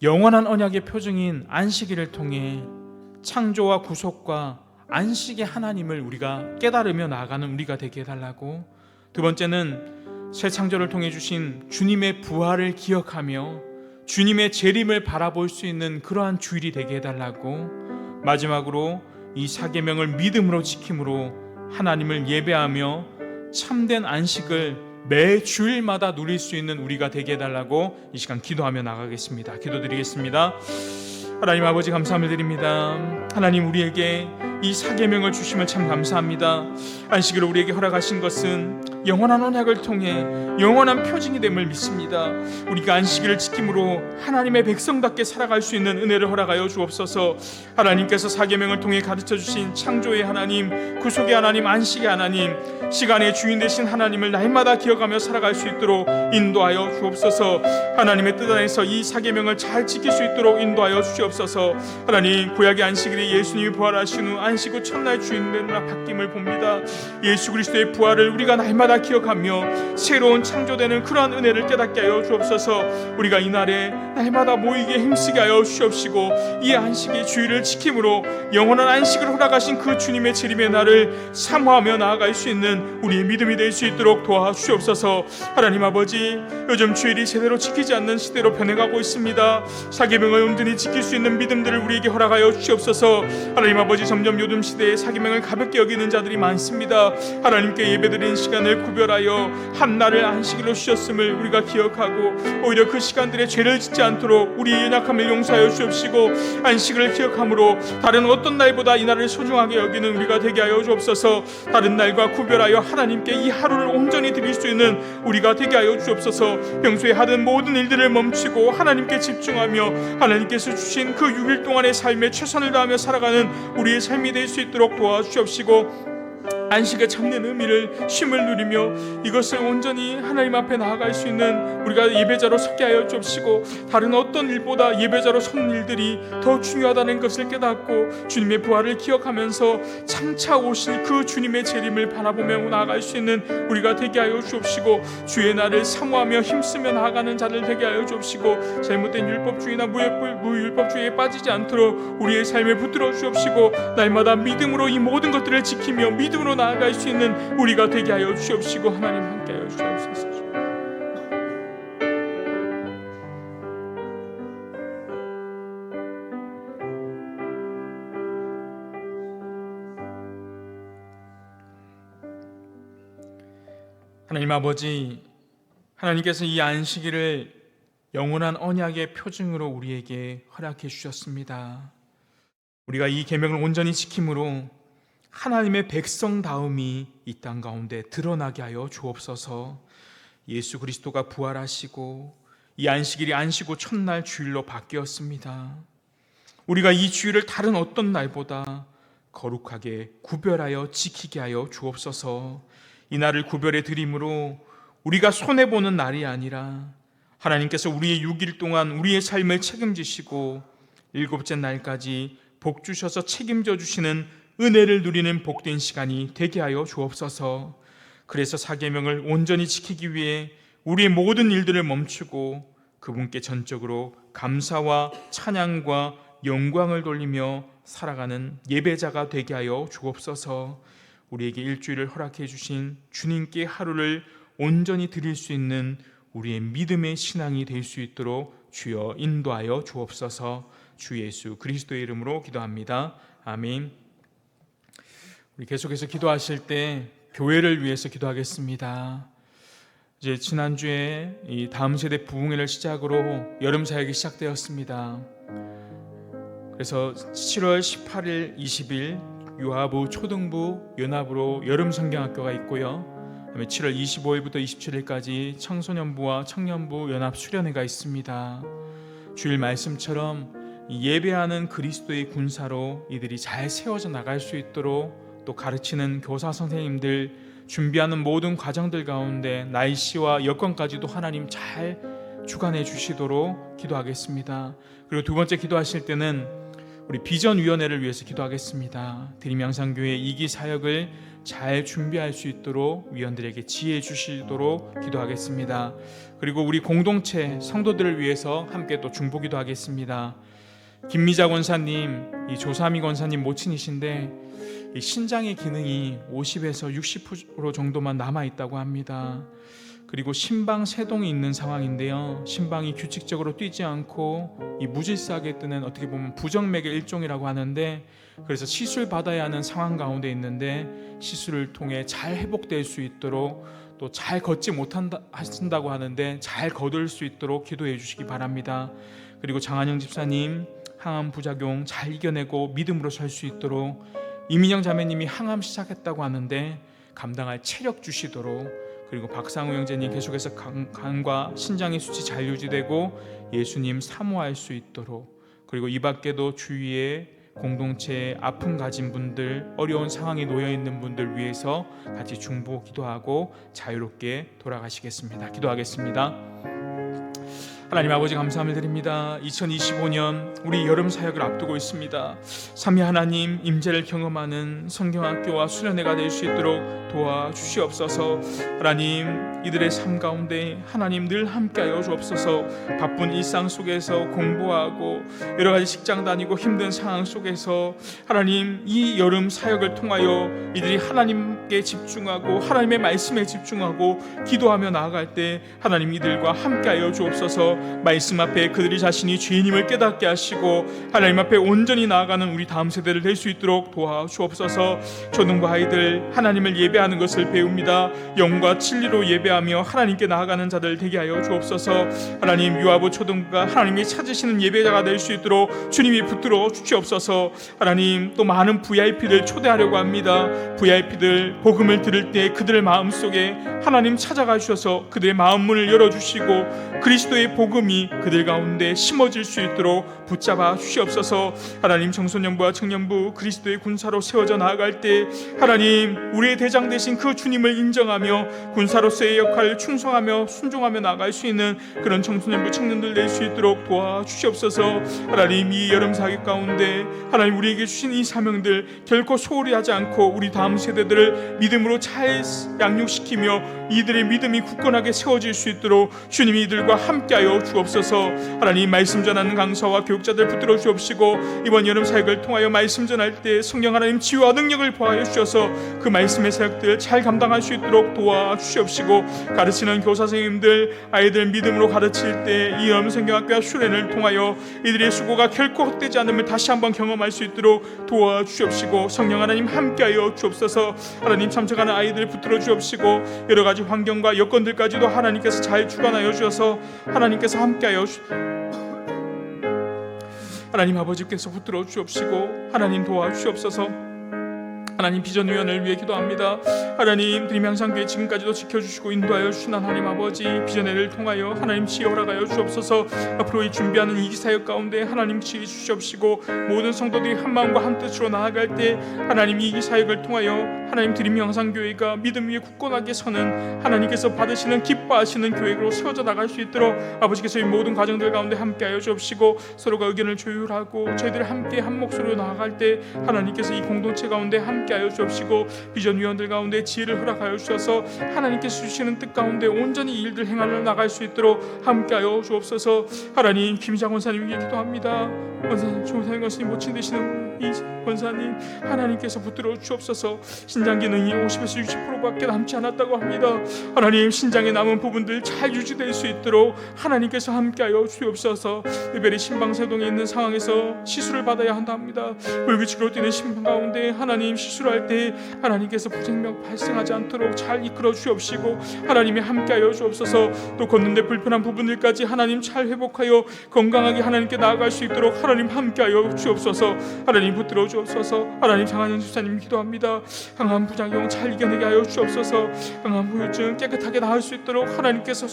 영원한 언약의 표징인 안식일을 통해 창조와 구속과 안식의 하나님을 우리가 깨달으며 나아가는 우리가 되게 해달라고, 두 번째는 새 창조를 통해 주신 주님의 부활을 기억하며 주님의 재림을 바라볼 수 있는 그러한 주일이 되게 해달라고, 마지막으로 이 사계명을 믿음으로 지킴으로 하나님을 예배하며 참된 안식을 매 주일마다 누릴 수 있는 우리가 되게 해달라고 이 시간 기도하며 나가겠습니다. 기도드리겠습니다. 하나님 아버지 감사함을 드립니다. 하나님, 우리에게 이 사계명을 주시면 참 감사합니다. 안식일을 우리에게 허락하신 것은 영원한 언약을 통해 영원한 표징이 됨을 믿습니다. 우리가 안식일을 지킴으로 하나님의 백성답게 살아갈 수 있는 은혜를 허락하여 주옵소서. 하나님께서 사계명을 통해 가르쳐 주신 창조의 하나님, 구속의 하나님, 안식의 하나님, 시간의 주인 되신 하나님을 날마다 기억하며 살아갈 수 있도록 인도하여 주옵소서. 하나님의 뜻 안에서 이 사계명을 잘 지킬 수 있도록 인도하여 주시옵소서. 하나님, 구약의 안식일에 예수님이 부활하신 후 안식 후 첫날 주인 되는 바뀜을 봅니다. 예수 그리스도의 부활을 우리가 날마다 기억하며 새로운 창조되는 그러한 은혜를 깨닫게 하여 주옵소서. 우리가 이날에 날마다 모이게 힘쓰게 하여 주옵시고, 이 안식의 주의를 지킴으로 영원한 안식을 허락하신 그 주님의 재림의 날을 사모하며 나아갈 수 있는 우리의 믿음이 될 수 있도록 도와주시옵소서. 하나님 아버지, 요즘 주일이 제대로 지키지 않는 시대로 변해가고 있습니다. 사계명을 온전히 지킬 수 있는 믿음들을 우리에게 허락하여 주시옵소서. 하나님 아버지, 점점 요즘 시대에 사계명을 가볍게 여기는 자들이 많습니다. 하나님께 예배드린 시간을 구별하여 한 날을 안식일로 주셨음을 우리가 기억하고, 오히려 그 시간들에 죄를 짓지 않도록 우리의 연약함을 용서하여 주옵시고, 안식을 기억함으로 다른 어떤 날보다 이 날을 소중하게 여기는 우리가 되게 하여 주옵소서. 다른 날과 구별하여 하나님께 이 하루를 온전히 드릴 수 있는 우리가 되게 하여 주옵소서. 평소에 하던 모든 일들을 멈추고 하나님께 집중하며 하나님께서 주신 그 6일 동안의 삶에 최선을 다하며 살아가는 우리의 삶이 될 수 있도록 도와주옵시고, 안식의 참된 의미를 쉼을 누리며 이것을 온전히 하나님 앞에 나아갈 수 있는 우리가 예배자로 서게 하여 주옵시고, 다른 어떤 일보다 예배자로 서는 일들이 더 중요하다는 것을 깨닫고 주님의 부활을 기억하면서 장차 오실 그 주님의 재림을 바라보며 나아갈 수 있는 우리가 되게 하여 주옵시고, 주의 날을 사모하며 힘쓰며 나아가는 자들 되게 하여 주옵시고, 잘못된 율법주의나 무율법주의에 빠지지 않도록 우리의 삶에 붙들어 주옵시고, 날마다 믿음으로 이 모든 것들을 지키며 믿음으로 나아갈 수 있는 우리가 되게 하여 주옵시고, 하나님 함께 하여 주옵소서. 하나님 아버지, 하나님께서 이 안식일을 영원한 언약의 표징으로 우리에게 허락해 주셨습니다. 우리가 이 계명을 온전히 지킴으로 하나님의 백성다움이 이 땅 가운데 드러나게 하여 주옵소서. 예수 그리스도가 부활하시고 이 안식일이 안식 후 첫날 주일로 바뀌었습니다. 우리가 이 주일을 다른 어떤 날보다 거룩하게 구별하여 지키게 하여 주옵소서. 이 날을 구별해 드림으로 우리가 손해보는 날이 아니라 하나님께서 우리의 6일 동안 우리의 삶을 책임지시고 일곱째 날까지 복 주셔서 책임져 주시는 은혜를 누리는 복된 시간이 되게 하여 주옵소서. 그래서 사계명을 온전히 지키기 위해 우리의 모든 일들을 멈추고 그분께 전적으로 감사와 찬양과 영광을 돌리며 살아가는 예배자가 되게 하여 주옵소서. 우리에게 일주일을 허락해 주신 주님께 하루를 온전히 드릴 수 있는 우리의 믿음의 신앙이 될 수 있도록 주여 인도하여 주옵소서. 주 예수 그리스도의 이름으로 기도합니다. 아멘. 우리 계속해서 기도하실 때 교회를 위해서 기도하겠습니다. 이제 지난주에 이 다음 세대 부흥회를 시작으로 여름 사역이 시작되었습니다. 그래서 7월 18일, 20일 유아부, 초등부, 연합으로 여름 성경학교가 있고요. 그다음에 7월 25일부터 27일까지 청소년부와 청년부 연합 수련회가 있습니다. 주일 말씀처럼 예배하는 그리스도의 군사로 이들이 잘 세워져 나갈 수 있도록, 또 가르치는 교사 선생님들 준비하는 모든 과정들 가운데 날씨와 여건까지도 하나님 잘 주관해 주시도록 기도하겠습니다. 그리고 두 번째 기도하실 때는 우리 비전위원회를 위해서 기도하겠습니다. 드림양산교회 2기 사역을 잘 준비할 수 있도록 위원들에게 지혜 주시도록 기도하겠습니다. 그리고 우리 공동체 성도들을 위해서 함께 또 중보기도 하겠습니다. 김미자 권사님, 이 조삼희 권사님 모친이신데 이 신장의 기능이 50에서 60% 정도만 남아있다고 합니다. 그리고 심방 세동이 있는 상황인데요, 심방이 규칙적으로 뛰지 않고 이 무질서하게 뜨는 어떻게 보면 부정맥의 일종이라고 하는데, 그래서 시술 받아야 하는 상황 가운데 있는데 시술을 통해 잘 회복될 수 있도록, 또 잘 걷지 못하신다고 하는데 잘 거둘 수 있도록 기도해 주시기 바랍니다. 그리고 장한영 집사님 항암 부작용 잘 이겨내고 믿음으로 설 수 있도록, 이민영 자매님이 항암 시작했다고 하는데 감당할 체력 주시도록, 그리고 박상우 형제님 계속해서 간과 신장의 수치 잘 유지되고 예수님 사모할 수 있도록, 그리고 이 밖에도 주위에 공동체에 아픔 가진 분들, 어려운 상황에 놓여 있는 분들 위해서 같이 중보 기도하고 자유롭게 돌아가시겠습니다. 기도하겠습니다. 하나님 아버지 감사함을 드립니다. 2025년 우리 여름 사역을 앞두고 있습니다. 삼위 하나님 임재를 경험하는 성경학교와 수련회가 될 수 있도록 도와주시옵소서. 하나님 이들의 삶 가운데 하나님 늘 함께하여 주옵소서. 바쁜 일상 속에서 공부하고 여러 가지 직장 다니고 힘든 상황 속에서 하나님 이 여름 사역을 통하여 이들이 하나님께 집중하고 하나님의 말씀에 집중하고 기도하며 나아갈 때 하나님 이들과 함께하여 주옵소서. 말씀 앞에 그들이 자신이 죄인임을 깨닫게 하시고 하나님 앞에 온전히 나아가는 우리 다음 세대를 될 수 있도록 도와주옵소서. 초등부 아이들 하나님을 예배하는 것을 배웁니다. 영과 진리로 예배하며 하나님께 나아가는 자들 되게 하여 주옵소서. 하나님 유아부 초등부가 하나님이 찾으시는 예배자가 될 수 있도록 주님이 붙들어 주시옵소서. 하나님 또 많은 VIP들 초대하려고 합니다. VIP들 복음을 들을 때 그들의 마음속에 하나님 찾아가 주셔서 그들의 마음 문을 열어주시고 그리스도의 복음이 그들 가운데 심어질 수 있도록 붙잡아 주시옵소서. 하나님 청소년부와 청년부 그리스도의 군사로 세워져 나아갈 때 하나님 우리의 대장 되신 그 주님을 인정하며 군사로서의 역할을 충성하며 순종하며 나아갈 수 있는 그런 청소년부 청년들 될 수 있도록 도와주시옵소서. 하나님 이 여름 사역 가운데 하나님 우리에게 주신 이 사명들 결코 소홀히 하지 않고 우리 다음 세대들을 믿음으로 잘 양육시키며 이들의 믿음이 굳건하게 세워질 수 있도록 주님이 이들과 함께하여 주옵소서. 하나님 말씀 전하는 강사와 교육자들 붙들어 주옵시고 이번 여름 사역을 통하여 말씀 전할 때 성령 하나님 지혜와 능력을 보하여 주셔서 그 말씀의 사역들 잘 감당할 수 있도록 도와주시옵시고 가르치는 교사 선생님들 아이들 믿음으로 가르칠 때 이 여름 성경학교와 수련을 통하여 이들의 수고가 결코 헛되지 않음을 다시 한번 경험할 수 있도록 도와주시옵시고 성령 하나님 함께하여 주옵소서. 하나님 참석하는 아이들 붙들어 주옵시고 여러 가지 환경과 여건들까지도 하나님께서 잘 주관하여 주셔서 하나님께서 함께하여 하나님 아버지께서 붙들어 주옵시고 하나님 도와주시옵소서. 하나님 비전위원을 위해 기도합니다. 하나님 드림 향상교회 지금까지도 지켜주시고 인도하여 주신 하나님 아버지 비전회를 통하여 하나님 지혜 허락하여 주옵소서. 앞으로 이 준비하는 이 사역 가운데 하나님 지혜 주시옵시고 모든 성도들이 한 마음과 한 뜻으로 나아갈 때 하나님 이 사역을 통하여 하나님 드림 향상교회가 믿음 위에 굳건하게 서는 하나님께서 받으시는 기뻐하시는 교회로 세워져 나갈 수 있도록 아버지께서 이 모든 과정들 가운데 함께하여 주옵시고 서로가 의견을 조율하고 저희들 함께 한 목소리로 나아갈 때 하나님께서 이 공동체 가운데 함께하여 주옵시고 비전위원들 가운데 지혜를 허락하여 주셔서 하나님께서 주시는 뜻 가운데 온전히 일들 행하려 나갈 수 있도록 함께하여 주옵소서. 하나님 김장 원사님 위해 기도합니다. 원사님 조사님 것이 모친 되시는 이 원사님 하나님께서 붙들어 주옵소서. 신장 기능이 50에서 60%밖에 남지 않았다고 합니다. 하나님 신장에 남은 부분들 잘 유지될 수 있도록 하나님께서 함께하여 주옵소서. 이별이 심방세동에 있는 상황에서 시술을 받아야 한답니다. 불규칙으로 뛰는 심방 가운데 하나님 시술할 때 하나님께서 부생명 발생하지 않도록 잘 이끌어 주옵시고 하나님이 함께하여 주옵소서. 또 걷는데 불편한 부분들까지 하나님 잘 회복하여 건강하게 하나님께 나아갈 수 있도록 하나님 함께하여 주옵소서. 하나님 붙들어 주옵소서. 하나님 장한영 집사님 기도합니다. 항암 부작용 잘 이겨내게 하여 주옵소서. 항암 후유증 깨끗하게 나을 수 있도록 하나님께서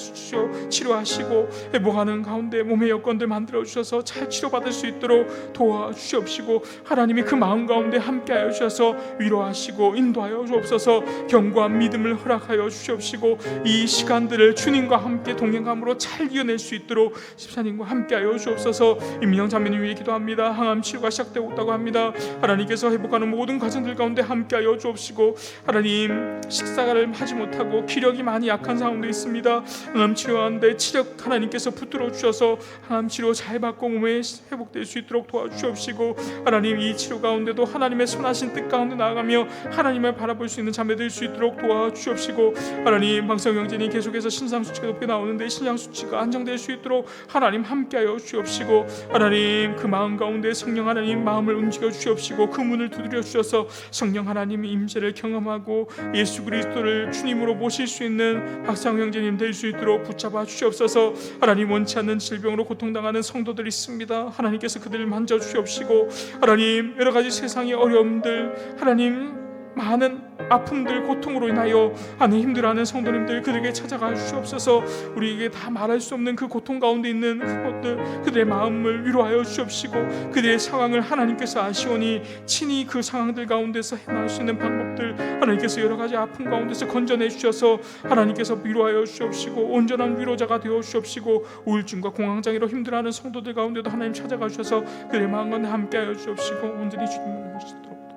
치료하시고 회복하는 가운데 몸의 여건들 만들어 주셔서 잘 치료받을 수 있도록 도와주시옵시고 하나님이 그 마음 가운데 함께하여 주셔서 위로하시고 인도하여 주옵소서. 견고한 믿음을 허락하여 주시옵시고 이 시간들을 주님과 함께 동행함으로 잘 이겨낼 수 있도록 집사님과 함께하여 주옵소서. 임민영 자매님 위해 기도합니다. 항암 치료가 시작되고 있다고 합니다. 하나님께서 회복하는 모든 과정들 가운데 함께하여 주옵시고 하나님 식사를 하지 못하고 기력이 많이 약한 상황도 있습니다. 항암 치료하는데 치력 하나님께서 붙들어 주셔서 항암 치료 잘 받고 몸에 회복될 수 있도록 도와주옵시고 하나님 이 치료 가운데도 하나님의 선하신 뜻 가운데 나아가며 하나님을 바라볼 수 있는 자매 될 수 있도록 도와주옵시고 하나님 방성 형제님 계속해서 신상 수치가 높게 나오는데 신장 수치가 안정될 수 있도록 하나님 함께하여 주옵시고 하나님 그 마음 가운데 성령 하나님 마음을 움직여 주옵시고 그 문을 두드려 주셔서 성령 하나님의 임재를 경험하고 예수 그리스도를 주님으로 모실 수 있는 박상 형제님 될 수 있도록 붙잡아 주시옵소서. 하나님 원치 않는 질병으로 고통당하는 성도들이 있습니다. 하나님께서 그들을 만져 주시옵시고 하나님 여러 가지 세상의 어려움들 하나님 많은 아픔들, 고통으로 인하여 하나님 힘들어하는 성도님들 그들에게 찾아가 주시옵소서. 우리에게 다 말할 수 없는 그 고통 가운데 있는 것들, 그들의 마음을 위로하여 주옵시고 그들의 상황을 하나님께서 아시오니 친히 그 상황들 가운데서 해나갈 수 있는 방법들 하나님께서 여러 가지 아픔 가운데서 건져내 주셔서 하나님께서 위로하여 주옵시고 온전한 위로자가 되어 주옵시고 우울증과 공황장애로 힘들어하는 성도들 가운데도 하나님 찾아가 주셔서 그들의 마음과 함께하여 주옵시고 온전히 주님을 위하시도록